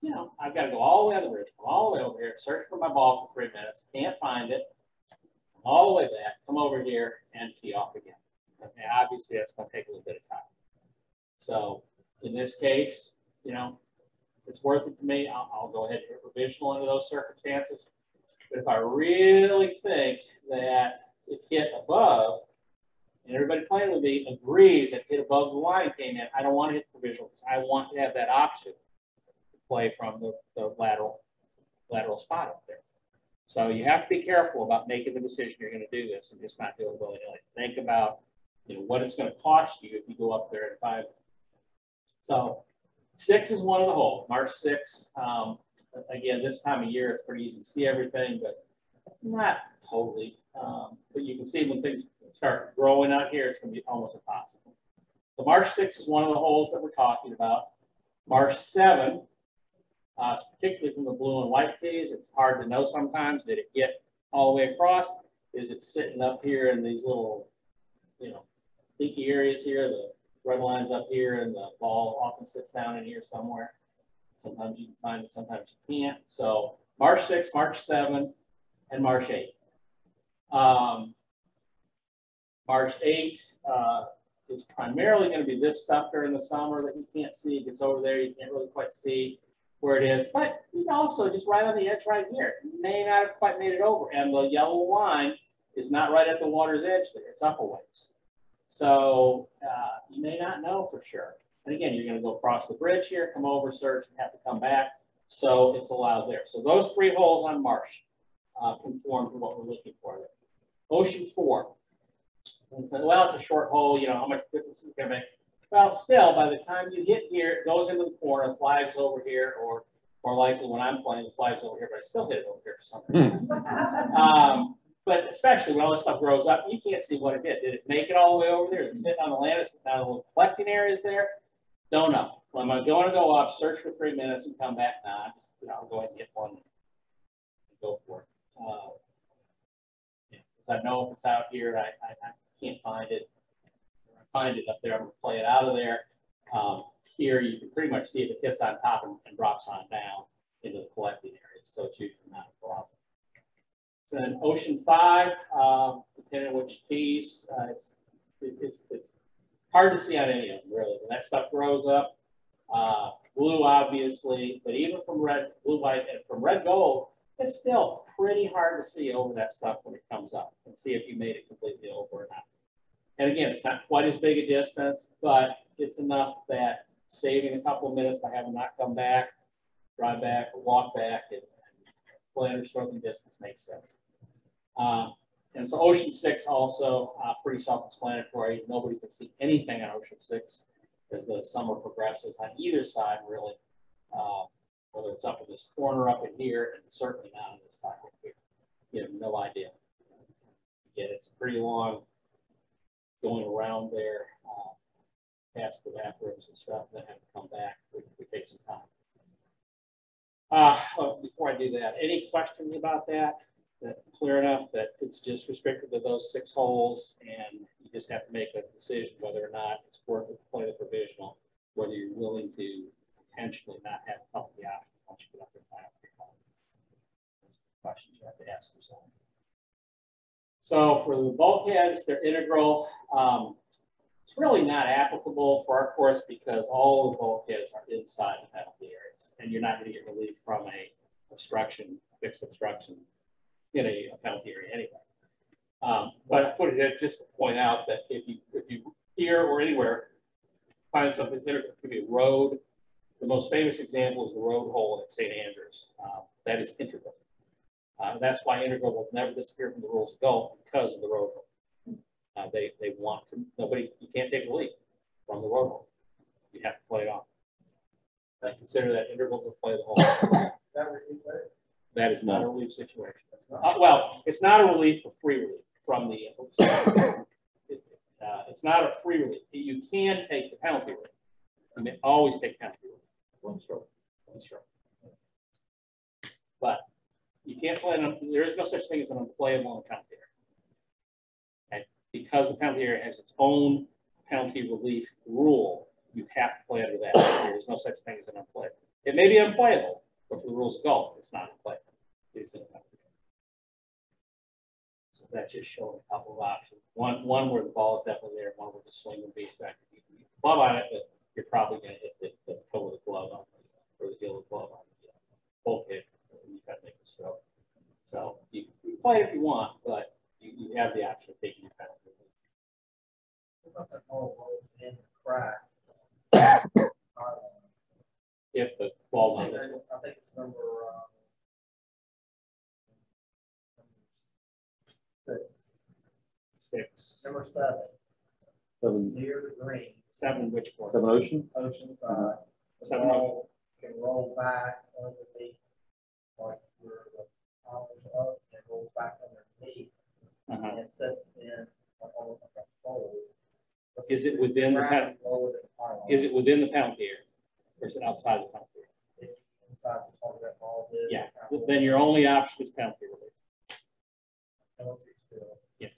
You know, I've got to go all the way on the ridge, come all the way over here, search for my ball for 3 minutes, can't find it, come all the way back, come over here and tee off again. Okay, obviously that's going to take a little bit of time. So in this case, you know, it's worth it to me. I'll go ahead and hit provisional under those circumstances. But if I really think that it hit above, and everybody playing with me agrees that hit above the line came in, I don't want to hit provisional because I want to have that option to play from the lateral spot up there. So you have to be careful about making the decision you're going to do this and just not do it willy-nilly. Think about, you know, what it's going to cost you if you go up there and find it. So 6 is one of the holes. March 6. Again, this time of year, it's pretty easy to see everything, but not totally. But you can see when things start growing out here, it's going to be almost impossible. So March 6 is one of the holes that we're talking about. March 7, particularly from the blue and white tees, it's hard to know sometimes. Did it get all the way across? Is it sitting up here in these little, you know, leaky areas here? The red line's up here, and the ball often sits down in here somewhere. Sometimes you can find it, sometimes you can't. So March 6, March 7, and March 8. March 8 is primarily going to be this stuff during the summer that you can't see. It gets over there, you can't really quite see where it is. But you can also just right on the edge right here. You may not have quite made it over. And the yellow line is not right at the water's edge there. It's up a ways. So you may not know for sure. And again, you're going to go across the bridge here, come over, search, and have to come back. So it's allowed there. So those 3 holes on Marsh conform to what we're looking for there. Ocean 4. And so, well, it's a short hole. You know, how much difference is it going to make? Well, still, by the time you hit here, it goes into the corner, the flag's over here, or likely when I'm playing, the flag's over here, but I still hit it over here for some reason. But especially when all this stuff grows up, you can't see what it did. Did it make it all the way over there? Is it sitting on the land? Is it down in the little collecting areas there? Don't know. I'm going to go up, search for 3 minutes, and come back. Nah, just, you know, I'll go ahead and get one and go for it. Because I know if it's out here, I can't find it. If I find it up there, I'm going to play it out of there. Here, you can pretty much see if it hits on top and drops on down into the collecting areas. So it's usually not a problem. So then Ocean 5, depending on which tees, it's hard to see on any of them, really. When that stuff grows up, blue, obviously, but even from red, blue, white, and from red gold, it's still pretty hard to see over that stuff when it comes up and see if you made it completely over or not. And again, it's not quite as big a distance, but it's enough that saving a couple of minutes by having not come back, drive back, or walk back, and play under stroking distance makes sense. And so Ocean 6 also pretty self-explanatory. Nobody can see anything on Ocean 6 as the summer progresses on either side, really. Whether it's up in this corner up in here, and certainly not on this side up here. You have no idea. Again, it's pretty long going around there, past the bathrooms and stuff, then have to come back. We take some time. Well, before I do that, any questions about that? That clear enough that it's just restricted to those 6 holes, and you just have to make a decision whether or not it's worth it to play the provisional, whether you're willing to potentially not have a couple of the options once you get up there and find out your hole. Questions you have to ask yourself. So for the bulkheads, they're integral. It's really not applicable for our course because all the bulkheads are inside the penalty areas, and you're not going to get relief from a obstruction, fixed obstruction in a penalty area anyway. But I put it in just to point out that if you here or anywhere find something there, it could be a road. The most famous example is the road hole at St. Andrews. That is integral. That's why integral will never disappear from the rules of golf, because of the road hole. They want to, you can't take relief from the road hole. You have to play it off. I consider that integral to play the hole. That is not a relief situation. Well, it's not a relief for free relief from the, it's not a free relief. You can take the penalty relief. You may always take penalty relief. One stroke. But you can't play, there is no such thing as an unplayable penalty area. And because the penalty area has its own penalty relief rule, you have to play under that. There is no such thing as an unplayable. It may be unplayable, but for the rules of golf, it's not unplayable. It's in a penalty area. So that's just showing a couple of options. One where the ball is definitely there, one where the swing would be back. You can club on it, but you're probably going to hit the toe of the glove on or the heel of the glove on the full hit. You got to make a stroke. So you can play it if you want, but you have the option of taking your penalty. What about that ball rolls in the crack? If the ball's on this one. I think it's number 6. Number 7. Seven. Near the green. 7, which one? 7 Ocean? Ocean side. The 7 ball can roll back underneath, like where the power's up, and rolls back underneath, and it sets in almost like a fold. Is it within the penalty? Is it within the penalty area, or is it outside the penalty area? Inside the target that ball is. Yeah. Then your only option is penalty relief. Penalty still. Yes.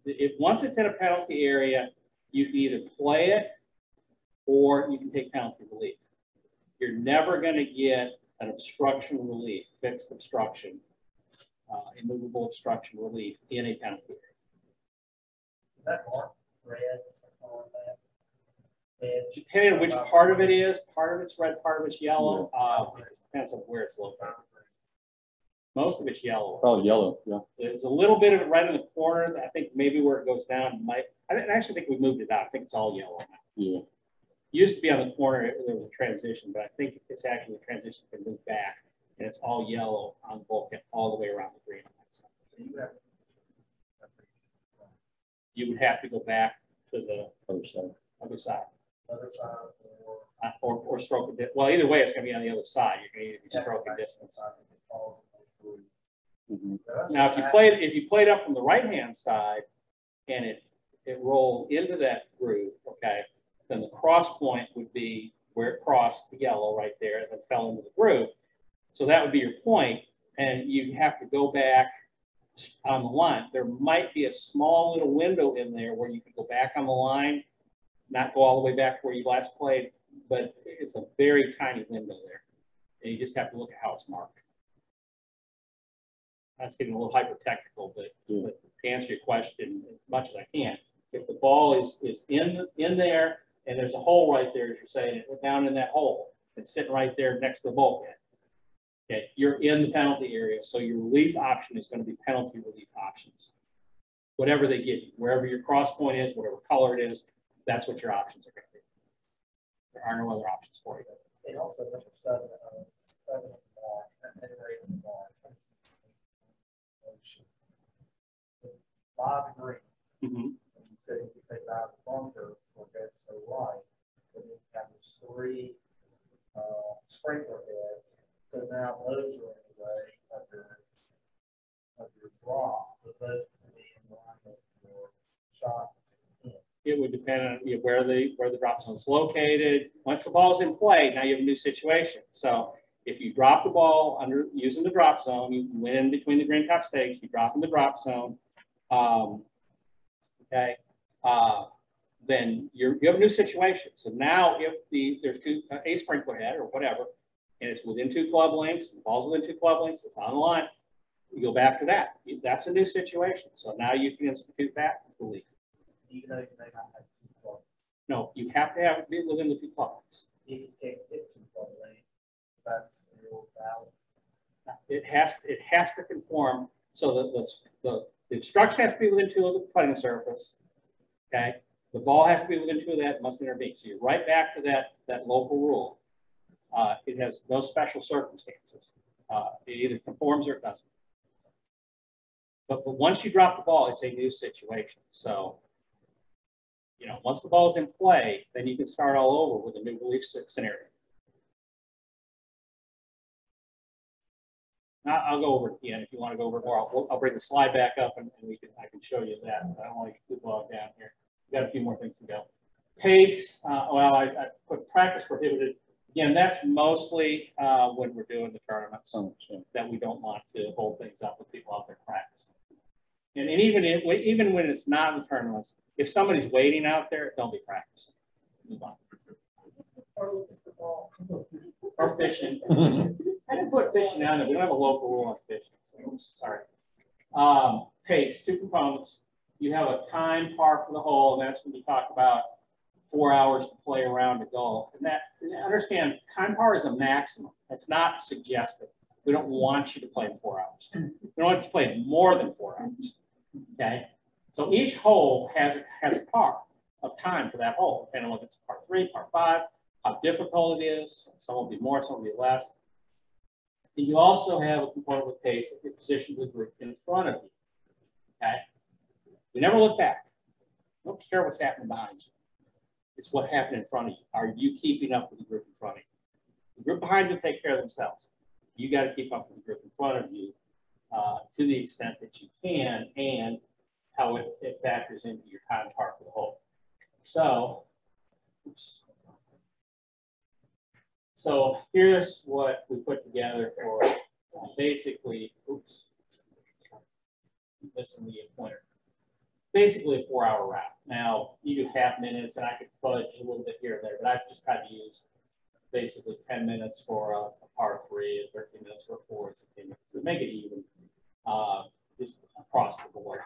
If once it's in a penalty area, you can either play it or you can take penalty relief. You're never going to get an obstruction relief, fixed obstruction, immovable obstruction relief in a penalty area. Is that mark red on that edge? Depending on which part of it is, part of it's red, part of it's yellow. It just depends on where it's located. Most of it's yellow. Probably yellow, yeah. There's a little bit of it right in the corner. I think maybe where it goes down might. I actually think we moved it out. I think it's all yellow now. Yeah. Used to be on the corner. There was a transition, but I think it's actually the transition been moved back, and it's all yellow on the bulkhead all the way around the green on that side. You would have to go back to the Other side. other side. Other side Or stroke a distance. Well, either way, it's going to be on the other side. You're going to either be stroking distance. Mm-hmm. Now, if you played up from the right-hand side and it rolled into that groove, okay, then the cross point would be where it crossed the yellow right there and then fell into the groove. So that would be your point, and you have to go back on the line. There might be a small little window in there where you can go back on the line, not go all the way back to where you last played, but it's a very tiny window there. And you just have to look at how it's marked. That's getting a little hyper technical, but to answer your question as much as I can, if the ball is in there and there's a hole right there, as you're saying, down in that hole, it's sitting right there next to the bulkhead. Okay, you're in the penalty area, so your relief option is going to be penalty relief options. Whatever they give you, wherever your cross point is, whatever color it is, that's what your options are going to be. There are no other options for you. And also number 7, 7 5 degree. Mm-hmm. And you said if you take out the bunker, okay, so right, then you have those 3 sprinkler heads. So now those are in the way of your drop. Does that be in line with your shot? It would depend on where the drop zone is located. Once the ball's in play, now you have a new situation. So if you drop the ball under using the drop zone, you went in between the green top stakes, you drop in the drop zone, then you have a new situation. So now if there's a sprinkler head or whatever, and it's within 2 club lengths, the ball's within 2 club lengths, it's on the line, you go back to that. That's a new situation. So now you can institute that relief. Even though you may not have 2 club. No, you have to have it be within the 2 club lengths. If you can't get 2 club lengths, that's still valid. It has to conform. So the obstruction has to be within 2 of the putting surface. Okay, the ball has to be within 2 of that. Must intervene. So you're right back to that local rule. It has no special circumstances. It either conforms or it doesn't. But once you drop the ball, it's a new situation. So, you know, once the ball's in play, then you can start all over with a new relief scenario. I'll go over it again if you want to go over it more. I'll bring the slide back up and I can show you that. I don't want to get too bogged down here. We've got a few more things to go. Pace, well, I put practice prohibited. Again, that's mostly when we're doing the tournaments that we don't want to hold things up with people out there practicing. And even when it's not in the tournaments, if somebody's waiting out there, don't be practicing. Move on. Or fishing. I didn't put fishing on there. We don't have a local rule on fishing, so I'm sorry. Pace, 2 components. You have a time par for the hole, and that's when you talk about 4 hours to play around a goal. And that, understand, time par is a maximum. It's not suggested. We don't want you to play in 4 hours. We don't want you to play more than 4 hours. Okay? So each hole has a par of time for that hole, depending on whether it's par 3, par 5, how difficult it is. Some will be more, some will be less. And you also have a component with pace that you're positioned with group in front of you. Okay? You never look back. You don't care what's happening behind you. It's what happened in front of you. Are you keeping up with the group in front of you? The group behind you take care of themselves. You got to keep up with the group in front of you to the extent that you can, and how it factors into your time par for the hole. So, oops. So here's what we put together for basically, oops, missing the pointer. Basically a 4-hour route. Now you do half minutes, and I could fudge a little bit here and there, but I've just tried to use basically 10 minutes for a par 3 and 13 minutes for a 4 and 16 minutes. So make it even, just across the board.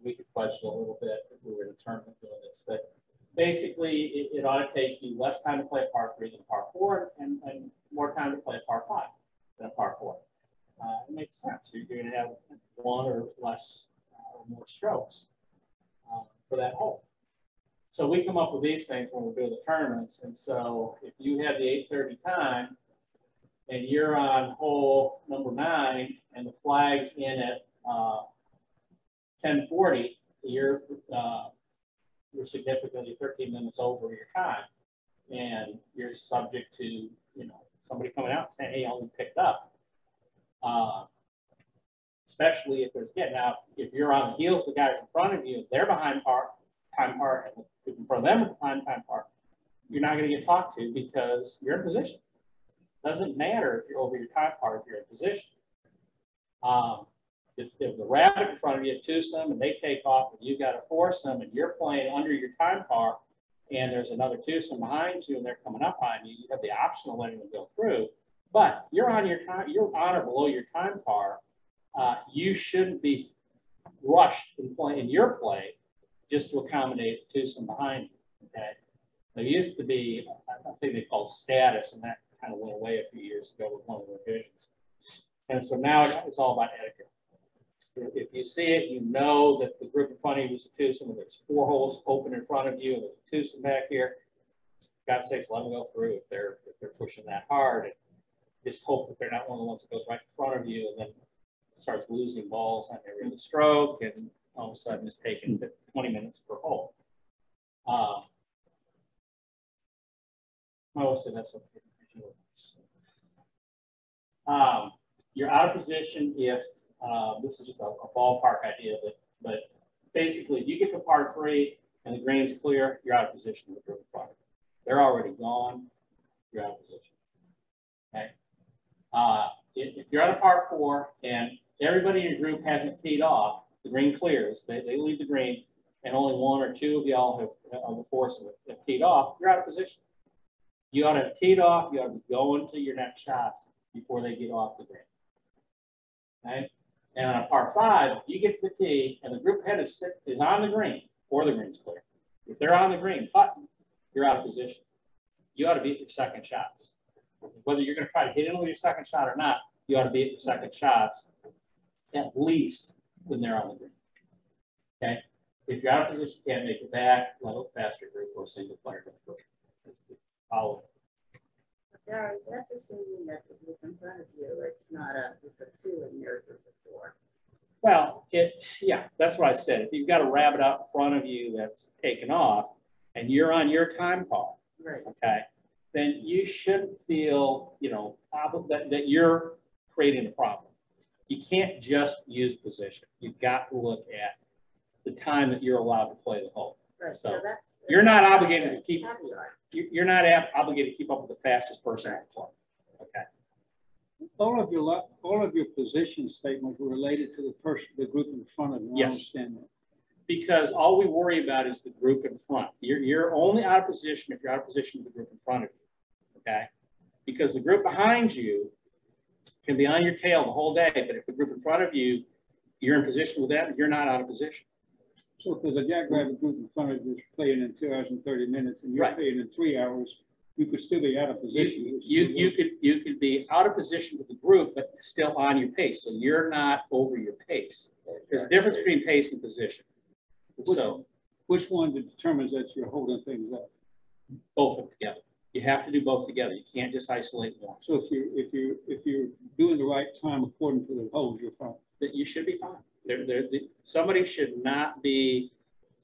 We could fudge it a little bit if we were in a tournament doing this, but basically it ought to take you less time to play a par 3 than a par 4, and more time to play a par 5 than a par 4. It makes sense. You're going to have 1 or less or more strokes for that hole. So we come up with these things when we're doing the tournaments. And so if you have the 8:30 time and you're on hole number 9 and the flag's in at 10:40, you're significantly 13 minutes over your time, and you're subject to, you know, somebody coming out and saying, "Hey, I only picked up." Especially if there's getting out, if you're on the heels of the guys in front of you, they're behind time par, and in front of them behind time par, you're not going to get talked to because you're in position. Doesn't matter if you're over your time par if you're in position. If the rabbit in front of you twosome and they take off and you got a foursome and you're playing under your time par and there's another twosome behind you and they're coming up on you, you have the option of letting them go through. But you're on your time, you're on or below your time par. You shouldn't be rushed in your play just to accommodate the twosome behind you. Okay, there used to be a thing they called status, and that kind of went away a few years ago with one of the revisions. And so now it's all about etiquette. If you see it, you know that the group in front of you is a twosome, and there's 4 holes open in front of you, and there's a twosome back here. God's sakes, let them go through if they're pushing that hard, and just hope that they're not one of the ones that goes right in front of you and then starts losing balls on every other stroke, and all of a sudden it's taking 20 minutes per hole. I always say that's something. You're out of position if this is just a ballpark idea, but basically, if you get to par 3 and the green's clear, you're out of position with the group in front of you. They're already gone. You're out of position. Okay. If you're at a par 4 and everybody in your group hasn't teed off, the green clears. They leave the green, and only 1 or 2 of y'all have the force have teed off. You're out of position. You ought to have teed off. You ought to be going to your next shots before they get off the green. Okay. And on a par 5, you get to the tee, and the group head is on the green, or the green's clear. If they're on the green putting, you're out of position. You ought to be at your second shots. Whether you're going to try to hit in with your second shot or not, you ought to be at your second shots at least when they're on the green. Okay? If you're out of position, you can't make it back, let a faster group or a single player go through. Follow. Gary, that's assuming that the group in front of you, it's not a group of 2 and you're a group of 4. Well, yeah, that's what I said. If you've got a rabbit out in front of you that's taken off and you're on your time call, Right. okay, then you shouldn't feel, that you're creating a problem. You can't just use position. You've got to look at the time that you're allowed to play the hole. Right. So that's. you're not obligated to keep, caveat. you're not obligated to keep up with the fastest person at the club. Okay. All of your position statements were related to the group in front of you. I Yes. understand that. Because all we worry about is the group in front. You're only out of position if you're out of position with the group in front of you, okay? Because the group behind you can be on your tail the whole day, but if the group in front of you, you're in position with them, you're not out of position. So if there's a jackrabbit group in front of you playing in 2 hours and 30 minutes and you're Right. playing in 3 hours, you could still be out of position. You could be out of position with the group, but still on your pace. So you're not over your pace. There's a difference between pace and position. So Which one determines that you're holding things up? both of them together. You have to do both together. You can't just isolate one. So if you're doing the right time according to the holes, you're fine. That you should be fine. Somebody should not be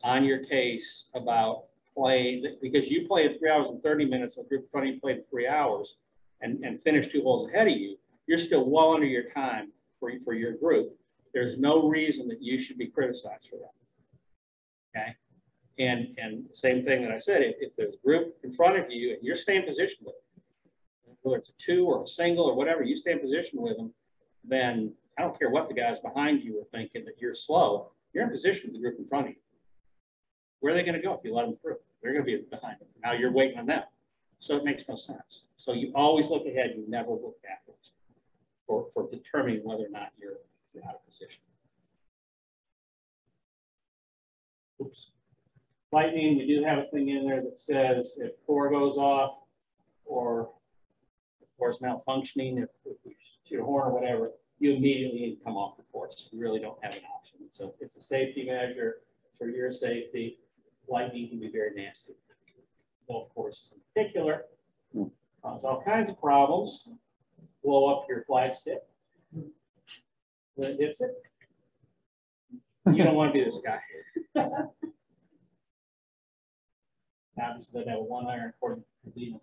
on your case about playing, because you played 3 hours and 30 minutes, and the group in front of you played 3 hours and finished 2 holes ahead of you. You're still well under your time for your group. There's no reason that you should be criticized for that. Okay. And same thing that I said, if there's a group in front of you and you're staying position with them, whether it's a 2 or a single or whatever, you stay in position with them, then I don't care what the guys behind you are thinking that you're slow, you're in position with the group in front of you. Where are they going to go if you let them through? They're going to be behind them. Now you're waiting on them. So it makes no sense. So you always look ahead, you never look backwards for determining whether or not you're out of position. Oops. Lightning, we do have a thing in there that says if core goes off or if core is malfunctioning, if we shoot a horn or whatever, you immediately need to come off the course. You really don't have an option. So it's a safety measure for your safety. Lightning can be very nasty. Golf courses in particular cause all kinds of problems. Blow up your flagstick when it hits it. You don't want to be this guy. Obviously, they have a 1-iron according to Dino.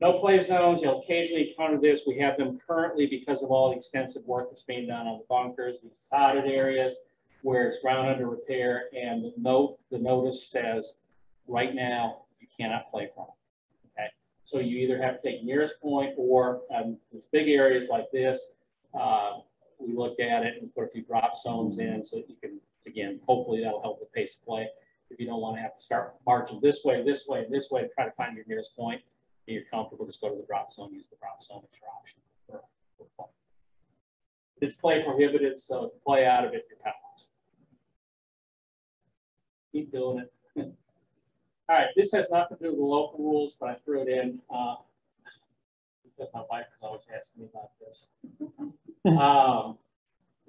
No play zones. You'll occasionally encounter this. We have them currently because of all the extensive work that's being done on the bunkers, these sodded areas where it's ground under repair, and the notice says right now you cannot play from it. Okay, so you either have to take nearest point or these big areas like this. We looked at it and put a few drop zones in so that you can, again, hopefully that'll help the pace of play. If you don't want to have to start marching this way, this way, and this way to try to find your nearest point, and you're comfortable, just go to the drop zone, use the drop zone as your option for play. It's play prohibited, so if you play out of it, you're penalized. Keep doing it. All right, this has nothing to do with the local rules, but I threw it in because my wife is always asking me about this.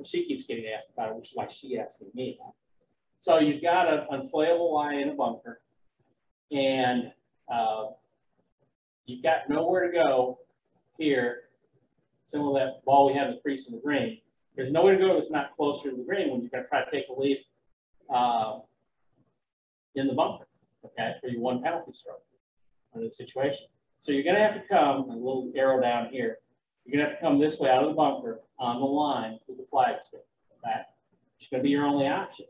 She keeps getting asked about it, which is why she asking me about it. So you've got an unplayable lie in a bunker, and you've got nowhere to go here. Similar to that ball we have in the crease in the green. There's nowhere to go that's not closer to the green when you're going to try to take a leaf in the bunker, okay, for your 1 penalty stroke under the situation. So you're going to have to come, a little arrow down here, you're going to have to come this way out of the bunker on the line with the flag stick, okay? It's going to be your only option.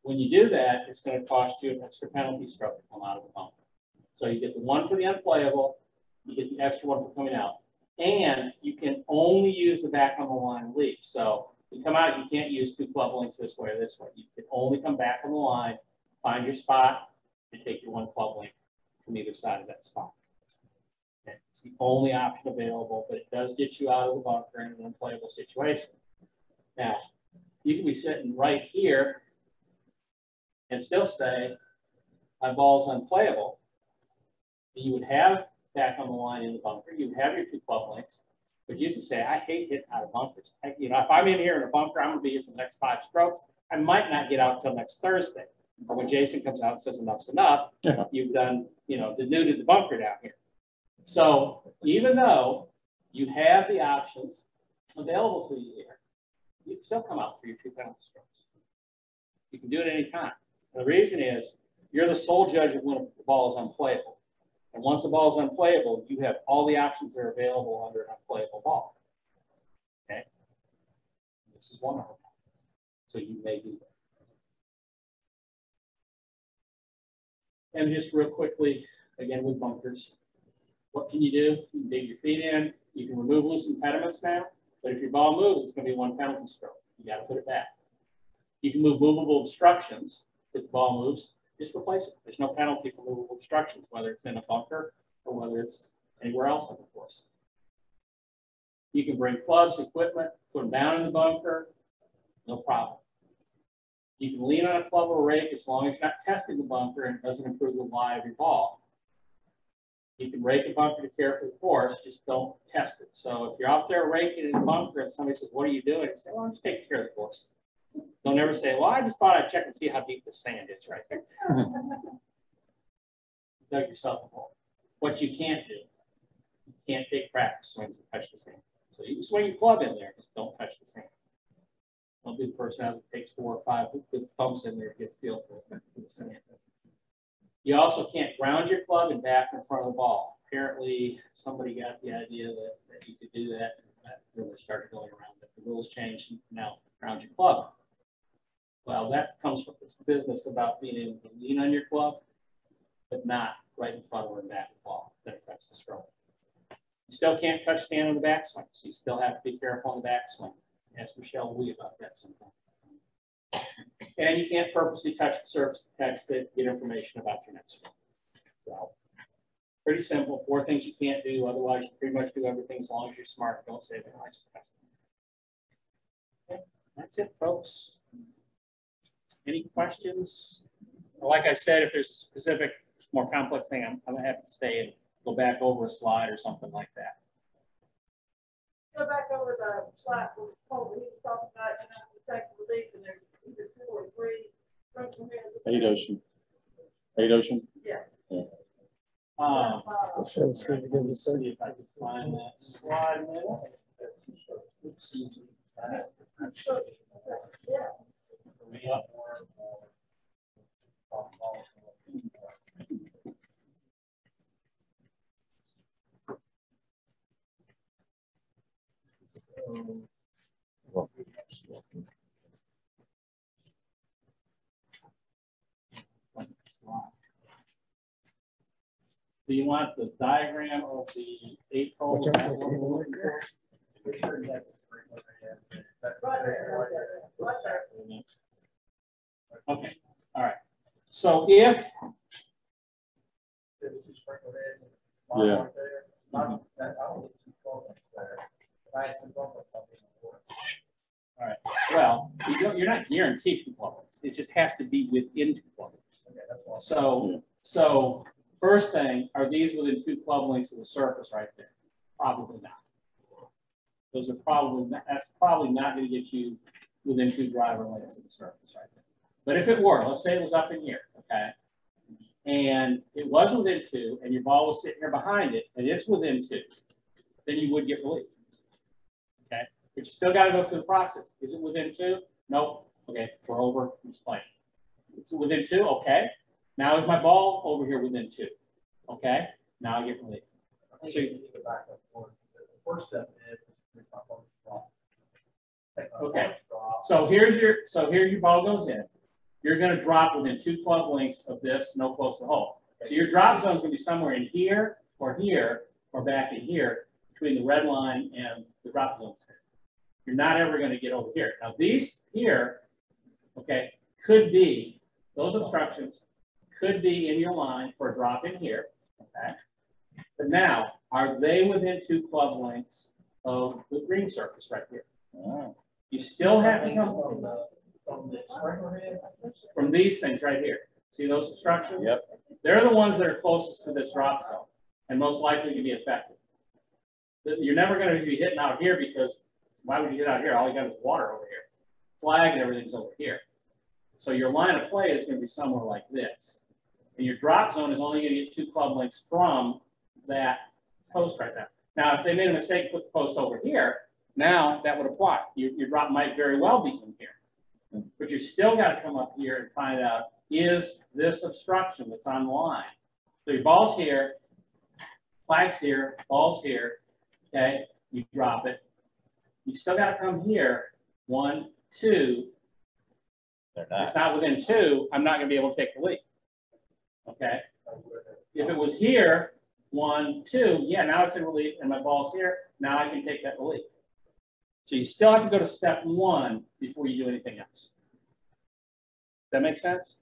When you do that, it's going to cost you an extra penalty stroke to come out of the bunker. So you get the 1 for the unplayable, you get the extra 1 for coming out, and you can only use the back on the line leaf. So you come out, you can't use 2 club links this way or this way. You can only come back on the line, find your spot, and take your 1 club link from either side of that spot. Okay. It's the only option available, but it does get you out of the bunker in an unplayable situation. Now, you can be sitting right here and still say, my ball's unplayable. You would have back on the line in the bunker, you would have your 2 club links, but you can say, I hate hitting out of bunkers. If I'm in here in a bunker, I'm going to be here for the next 5 strokes. I might not get out until next Thursday. Or when Jason comes out and says enough's enough, you've done, denuded the bunker down here. So even though you have the options available to you here, you can still come out for your 2 penalty strokes. You can do it any time. And the reason is you're the sole judge of when the ball is unplayable. And once the ball is unplayable, you have all the options that are available under an unplayable ball. Okay? This is one of them. So you may do that. And just real quickly, again with bunkers, what can you do? You can dig your feet in. You can remove loose impediments now. But if your ball moves, it's going to be 1 penalty stroke. You got to put it back. You can move movable obstructions. If the ball moves, just replace it. There's no penalty for movable obstructions, whether it's in a bunker or whether it's anywhere else on the course. You can bring clubs, equipment, put them down in the bunker, no problem. You can lean on a club or rake as long as you're not testing the bunker and it doesn't improve the lie of your ball. You can rake a bunker to care for the course, just don't test it. So if you're out there raking in a bunker and somebody says, "What are you doing?" You say, "Well, I'm just taking care of the course." Don't ever say, "Well, I just thought I'd check and see how deep the sand is right there." Dug yourself a hole. What you can't do, you can't take practice swings and touch the sand. So you can swing your club in there, just don't touch the sand. Don't be the person that takes 4 or 5 good thumps in there to get a feel for the sand. You also can't ground your club and back in front of the ball. Apparently, somebody got the idea that you could do that. That really started going around. But the rules changed. You can now ground your club. Well, that comes from this business about being able to lean on your club, but not right in front or in back of the ball. That affects the stroke. You still can't touch sand on the backswing, so you still have to be careful on the backswing. Ask Michelle Wee about that sometime. And you can't purposely touch the surface of the text to get information about your next one. So, pretty simple. 4 things you can't do. Otherwise, you pretty much do everything as long as you're smart. Don't say, "Well, I just tested it." Okay, that's it, folks. Any questions? Like I said, if there's a specific, more complex thing, I'm going to have to stay and go back over a slide or something like that. Go back over the slide where Paul, he was talking about, the technical relief, and there's either 2 or 3. 8 Ocean. 8 Ocean? Yeah. I'll share the screen again. Let's see if I can find that slide there. Yeah. Do you want the diagram of the 8 hole? Watch out for the Okay, all right. So if Yeah. all right, well, you're not guaranteed 2 club links. It just has to be within 2 club links. So first thing, are these within 2 club links of the surface right there? Probably not. Those are probably not, that's probably not going to get you within 2 driver links of the surface right there. But if it were, let's say it was up in here, okay, and it was within 2, and your ball was sitting here behind it, and it's within 2, then you would get relief. Okay, but you still got to go through the process. Is it within 2? Nope. Okay, we're over. Explain. It's within 2. Okay. Now is my ball over here within 2? Okay. Now I get relief. So you need to back up forward. The first step is my ball wrong. Okay. So here's your ball goes in. You're going to drop within 2 club lengths of this, no close to hole. So your drop zone is going to be somewhere in here, or back in here, between the red line and the drop zone center. You're not ever going to get over here. Now these here, okay, could be, those obstructions could be in your line for a drop in here, okay? But now, are they within 2 club lengths of the green surface right here? Oh. You still have to come from these things right here. See those obstructions? Yep. They're the ones that are closest to this drop zone and most likely to be affected. You're never going to be hitting out here because why would you hit out here? All you got is water over here. Flag and everything's over here. So your line of play is going to be somewhere like this. And your drop zone is only going to get 2 club lengths from that post right now. Now, if they made a mistake, put the post over here, Now that would apply. Your drop might very well be in here, but you still got to come up here and find out, is this obstruction that's on the line? So your ball's here, flag's here, ball's here, okay? You drop it. You still got to come here, 1, 2. They're It's not. not within 2, I'm not going to be able to take the lead. Okay? If it was here, 1, 2, yeah, now it's in relief and my ball's here, now I can take that relief. So you still have to go to step 1 before you do anything else. Does that make sense?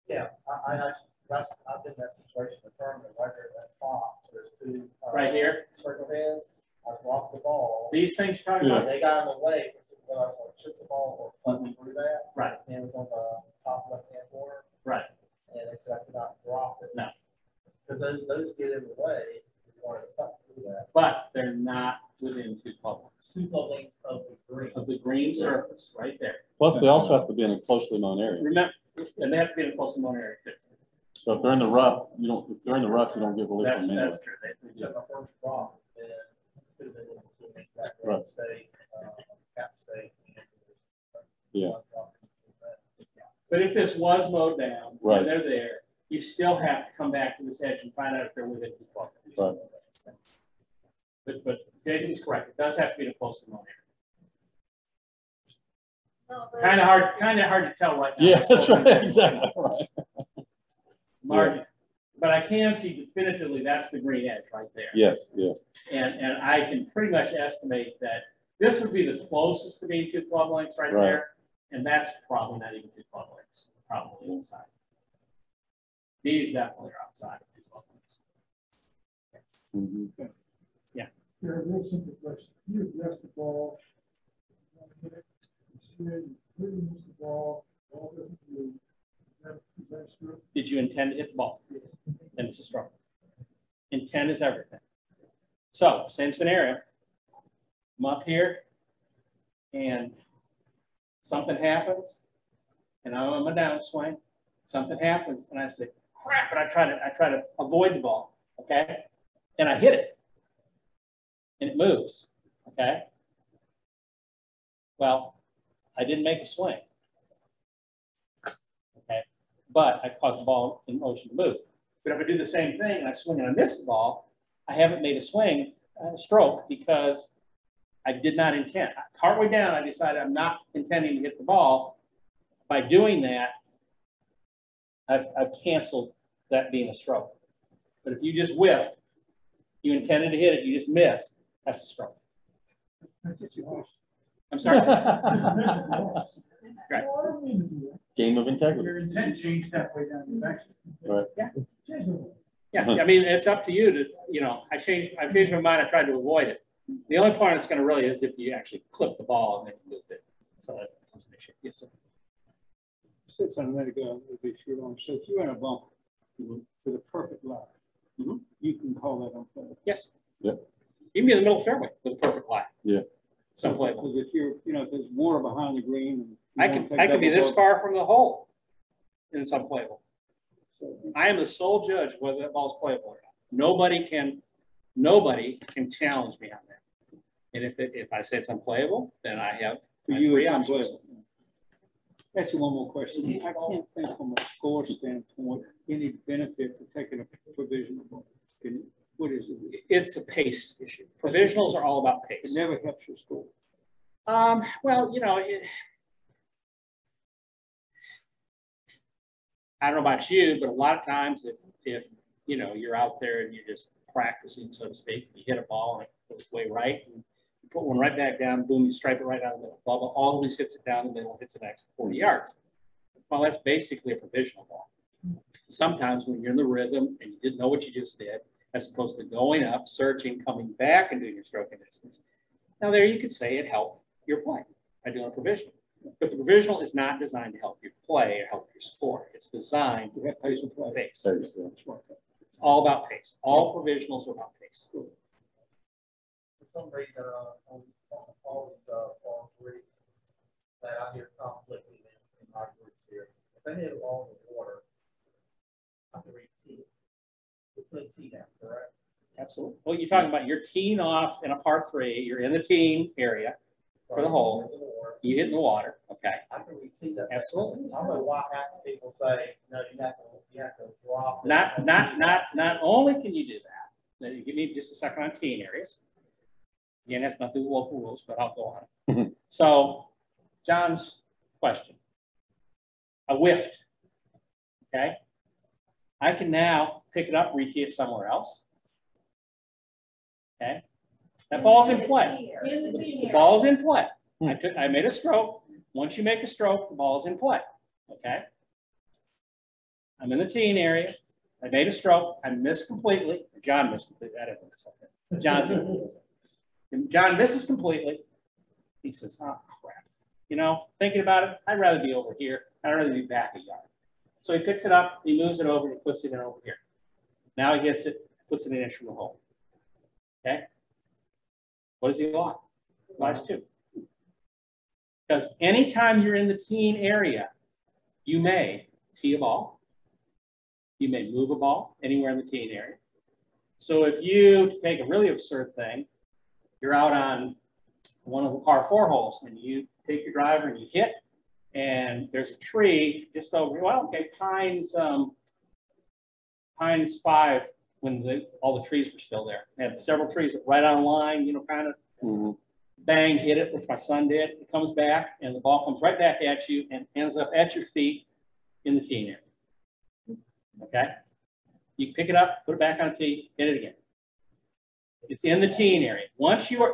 Yeah, I actually, I've been in that situation in the tournament, right there at that top, there's 2. Right here? Circle heads, I dropped the ball. These things you're talking about? They got in the way, because I was going to chip the ball or punt through that. Right. And it was on the top left-hand corner, Right. and they said I could not drop it. No. Because those get in the way, if you wanted to punt through that. But they're not within 2 club lengths 2 club lengths of the green. of the green surface, right there. Plus, they also have to be in a closely known area. Remember, and they have to be in a close known area too. So if they're in the rough, you don't, if they're in the rough, you don't give relief That's, from anywhere. that's true. Except my first drop, and could have been able to make that Right. red state, cap state. Yeah. But if this was mowed down, Right. and they're there, you still have to come back to this edge and find out if they're within 2 club lengths. Right. But Jason's correct. It does have to be in a close known area. No, but- Kind of hard to tell right now. Yeah, that's right, exactly right. Margin. But I can see definitively that's the green edge right there. Yes, yeah. And I can pretty much estimate that this would be the closest to being 2 club lengths right Right. there. And that's probably not even 2 club lengths, probably inside. These definitely are outside of 2 club lengths. Mhm. Yeah, real simple question. You address the ball. You really miss the ball doesn't move. Is that true? Did you intend to hit the ball? And it's a stroke. Intent is everything. So same scenario. I'm up here and something happens and I'm on my downswing. Something happens and I say, crap, and I try to avoid the ball. Okay. And I hit it and it moves. Okay. Well, I didn't make a swing. Okay. But I caused the ball in motion to move. But if I do the same thing and I swing and I miss the ball, I haven't made a swing, a stroke, because I did not intend. Partway down, I decided I'm not intending to hit the ball. By doing that, I've canceled that being a stroke. But if you just whiff, you intended to hit it, you just missed, that's a stroke. I'm sorry. Right. Game of integrity. Your intent changed halfway down the back. Right. Yeah, I mean, it's up to you to, I changed my mind, I tried to avoid it. The only part it's gonna really is if you actually clip the ball and then you move it. So that becomes an issue. Yes, sir. Sits on a minute ago, it'll be short on. So if you're in a bump with a perfect lie, you can call that on play. Yes. Yep. You can be in the middle of the fairway with a perfect lie. Yeah. Some play. Because if you're, if there's water behind the green. I could be this far from the hole in some playable. I am the sole judge whether that ball's playable or not. Nobody can challenge me on that. And if I say it's unplayable, then I have For my you, 3 it's options. unplayable. Actually, one more question. I can't think from a score standpoint, any benefit to taking a provisional ball. What is it? It's a pace issue. Provisionals are all about It pace. never helps your score. Well, I don't know about you, but a lot of times if you're out there and you're just practicing, so to speak, you hit a ball and it goes way right, and you put one right back down, boom, you stripe it right out of the middle. Ball always hits it down the middle, hits the next 40 yards. Well, that's basically a provisional ball. Sometimes when you're in the rhythm and you didn't know what you just did, as opposed to going up, searching, coming back and doing your stroke and distance. Now there you could say it helped your play by doing a provisional. But the provisional is not designed to help you play or help your score. It's designed to help you play pace. Pace, yeah. It's all about pace. All provisionals are about pace. For some reason, on all these fall groups that I hear conflicting in my groups here, if they hit a ball in the water, I can read T. We put T down, correct? Absolutely. Well, you're talking about you're teeing off in a par 3, you're in the teeing area for the hole, you hit in the water, okay? I can retee that. Absolutely. I don't know why half the people say, no, you have to drop. it. Not only can you do that, now, give me just a second on teeing areas. Again, that's not the local rules, but I'll go on. So, John's question. I whiffed, okay? I can now pick it up, retee it somewhere else. Okay, that ball's in play. The ball's in play. I made a stroke. Once you make a stroke, the ball's in play. Okay. I'm in the teeing area. I made a stroke. I missed completely. John missed completely. I didn't miss something. John misses completely. He says, "Oh crap." You know, thinking about it, I'd rather be over here. I'd rather be back a yard. So he picks it up. He moves it over. He puts it in over here. Now he gets it. Puts it in from the hole. Okay. What does he want? Last 2. Because anytime you're in the teeing area, you may tee a ball. You may move a ball anywhere in the teeing area. So if you, to take a really absurd thing, you're out on one of the par 4 holes and you take your driver and you hit, and there's a tree just over, well, okay, Pines 5, when all the trees were still there. They had several trees right on line, you know, kind of bang, hit it, which my son did. It comes back, and the ball comes right back at you and ends up at your feet in the teeing area. Okay? You pick it up, put it back on the tee, hit it again. It's in the teeing area.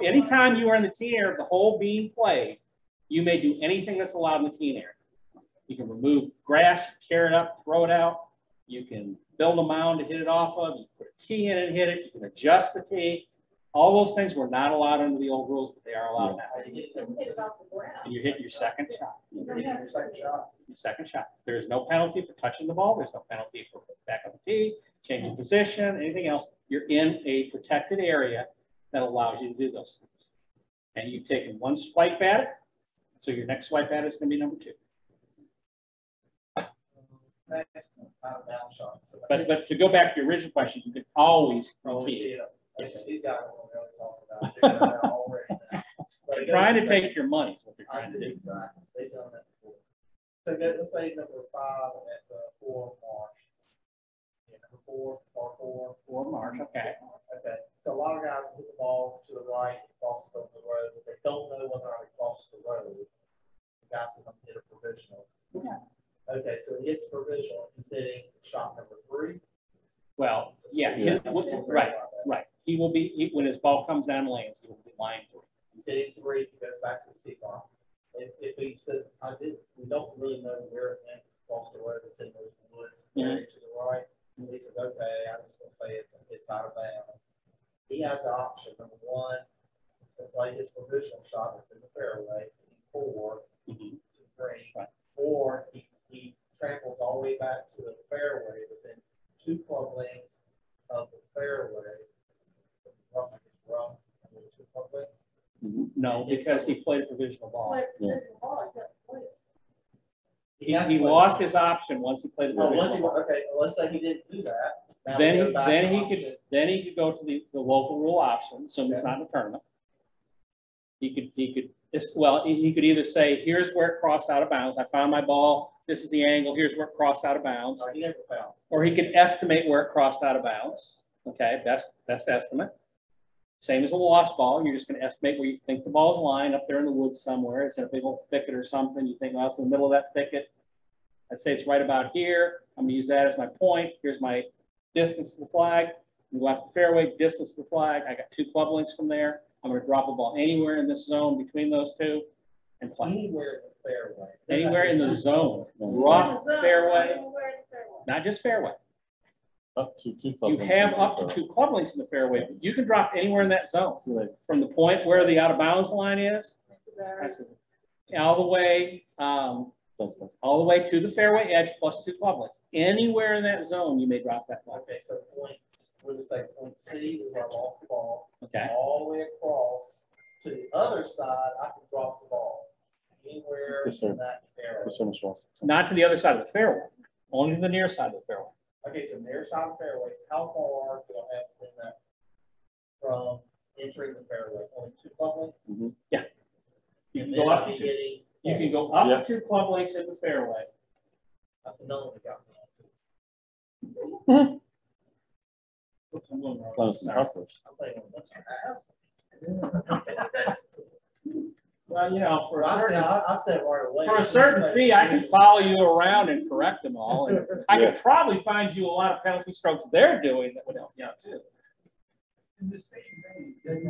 Anytime you are in the teeing area of the hole being played, you may do anything that's allowed in the teeing area. You can remove grass, tear it up, throw it out. You can build a mound to hit it off of. You can put a tee in and hit it. You can adjust the tee. All those things were not allowed under the old rules, but they are allowed now. And you hit your second shot. Your second shot. There is no penalty for touching the ball. There's no penalty for back on the tee, changing position, anything else. You're in a protected area that allows you to do those things. And you've taken one swipe at it, so your next swipe at it is going to be number 2. But to go back to your original question, you can always retee it. Yes. These guys don't really talk about it already. They're trying to take your money is what they're trying to do. Exactly. They've done that before. So let's say number 5 at the 4 March. Yeah, number 4, par 4 March, okay. Okay. So a lot of guys put the ball to the right, cross the road, but they don't know whether or not they crossed the road. The guy says, I'm going to hit a provisional. Okay. Okay, so he hits provisional. He's hitting shot number 3. Well, yeah. Right. He will be, when his ball comes down the lanes, he will be line 3. He's hitting 3, he goes back to the tee box. If he says, we don't really know where it went across the road, it's in those woods, to the right. And he says, okay, I'm just going to say it's out of bounds. He has the option, number 1, to play his provisional shot that's in the fairway, 4 to 3, or he tramples all the way back to the fairway within 2 club lengths of the fairway. No, because he played a provisional ball. He lost his option once he played a provisional ball. Okay, let's say he didn't do that. Then he could go to the local rule option, so it's not in the tournament. He could either say, here's where it crossed out of bounds. I found my ball. This is the angle. Here's where it crossed out of bounds. He never found. Or he could estimate where it crossed out of bounds. Okay, best estimate. Same as a lost ball. You're just going to estimate where you think the ball's lying up there in the woods somewhere. It's in a big old thicket or something. You think, well, it's in the middle of that thicket. I'd say it's right about here. I'm going to use that as my point. Here's my distance to the flag. You go out the fairway, distance to the flag. I got 2 club lengths from there. I'm going to drop a ball anywhere in this zone between those 2 and play. Anywhere in the fairway. Anywhere in the zone. Rough fairway, not just fairway. Up to 2 club You lengths have in up the to 2 club lengths in the fairway. You can drop anywhere in that zone. From the point where the out of bounds line is, all the way to the fairway edge plus 2 club lengths. Anywhere in that zone, you may drop that ball. Okay, so points, we'll just say point C, we have off the ball. Okay. All the way across to the other side, I can drop the ball. Anywhere in that fairway. Not to the other side of the fairway, only to the near side of the fairway. Okay, so near side of the fairway, how far do I have in that from entering the fairway, only 2 club lengths. You can And go then up I'll to be getting, you can go up Yeah. to 2 club lengths in the fairway. that's another one that got me. Close and hustlers. I'm playing with Well, you know, for a I said, certain I said right away. for a certain fee, I can follow you around and correct them all. And I could probably find you a lot of penalty strokes they're doing that would help you out too. In the same vein, then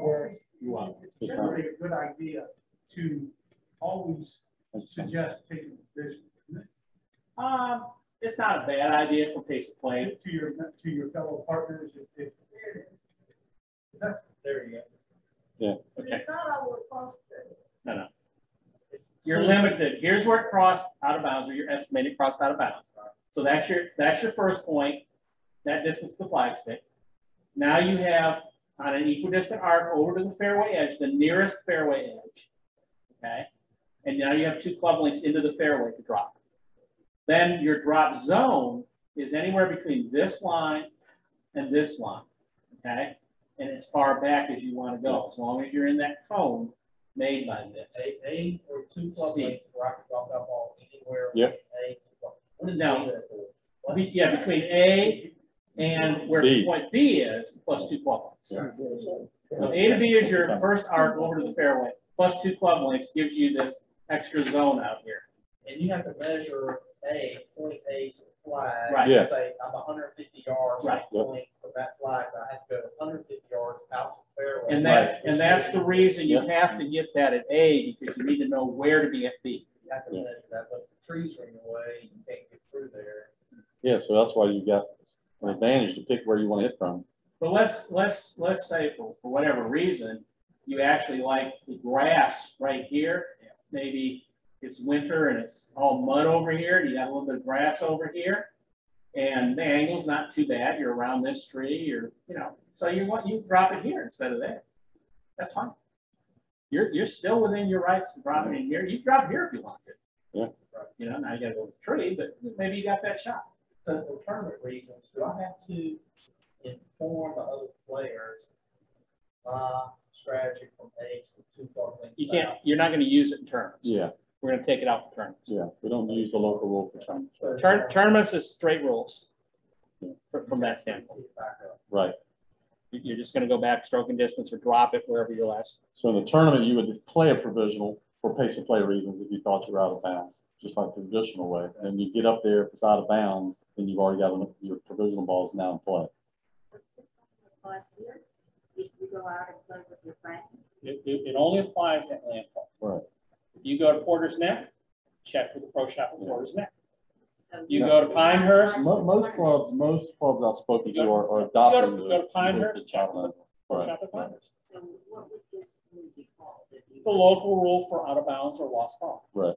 it's generally a good idea to always suggest taking a vision, isn't it? It's not a bad idea for pace of play. To your fellow partners, if that's, There you go. Okay. It's not all we're supposed to. No. It's You're limited. Here's where it crossed out of bounds, or your estimated crossed out of bounds. So that's your first point, that distance to the flagstick. Now you have on an equidistant arc over to the fairway edge, the nearest fairway edge. Okay. And now you have 2 club lengths into the fairway to drop. Then your drop zone is anywhere between this line and this line. Okay. And as far back as you want to go, as long as you're in that cone made by this. A or 2 club C. lengths where I can drop that ball anywhere. Yep. A, what is No. B there for? What? Yeah, between A and where B. point B is, plus 2 club lengths. So A to B is your first arc over to the fairway, plus 2 club lengths gives you this extra zone out here. And you have to measure point A to the flag. Right. Yeah. Say I'm 150 yards. Right. Point from that flag, I have to go 150 yards out to the fairway. And that's the reason you have to get that at A, because you need to know where to be at B. You have to measure that, but the trees are in the way, you can't get through there. Yeah, so that's why you got an advantage to pick where you want to hit from. But let's say for whatever reason, you actually like the grass right here. Maybe it's winter and it's all mud over here, and you got a little bit of grass over here. And the angle's not too bad. You're around this tree, so you drop it here instead of there. That's fine. You're still within your rights to drop it in here. You can drop it here if you want to. Yeah. Now you gotta go to the tree, but maybe you got that shot. So for tournament reasons, do I have to inform the other players strategy from A to 2 club lengths? You can't, you're not gonna use it in tournaments. Yeah, We're gonna take it out for tournaments. yeah. We don't use the local rule for tournaments. So Tournaments is straight rules from that standpoint. Right. You're just gonna go back stroking distance or drop it wherever you're last. So in the tournament, you would play a provisional for pace of play reasons if you thought you were out of bounds, just like the traditional way. Then you get up there, if it's out of bounds, then you've already got your provisional balls now in play. Last year, if you go out and play with your friends. It only applies at landfall. Right. If you go to Porter's Neck, check with the pro shop at Porter's Neck. So You go to Pinehurst, Most clubs I've spoken to are go adopting. to Pinehurst, check with the pro Right. shop at Pinehurst. So what would this rule be called? It's a local rule for out of bounds or lost ball. Right.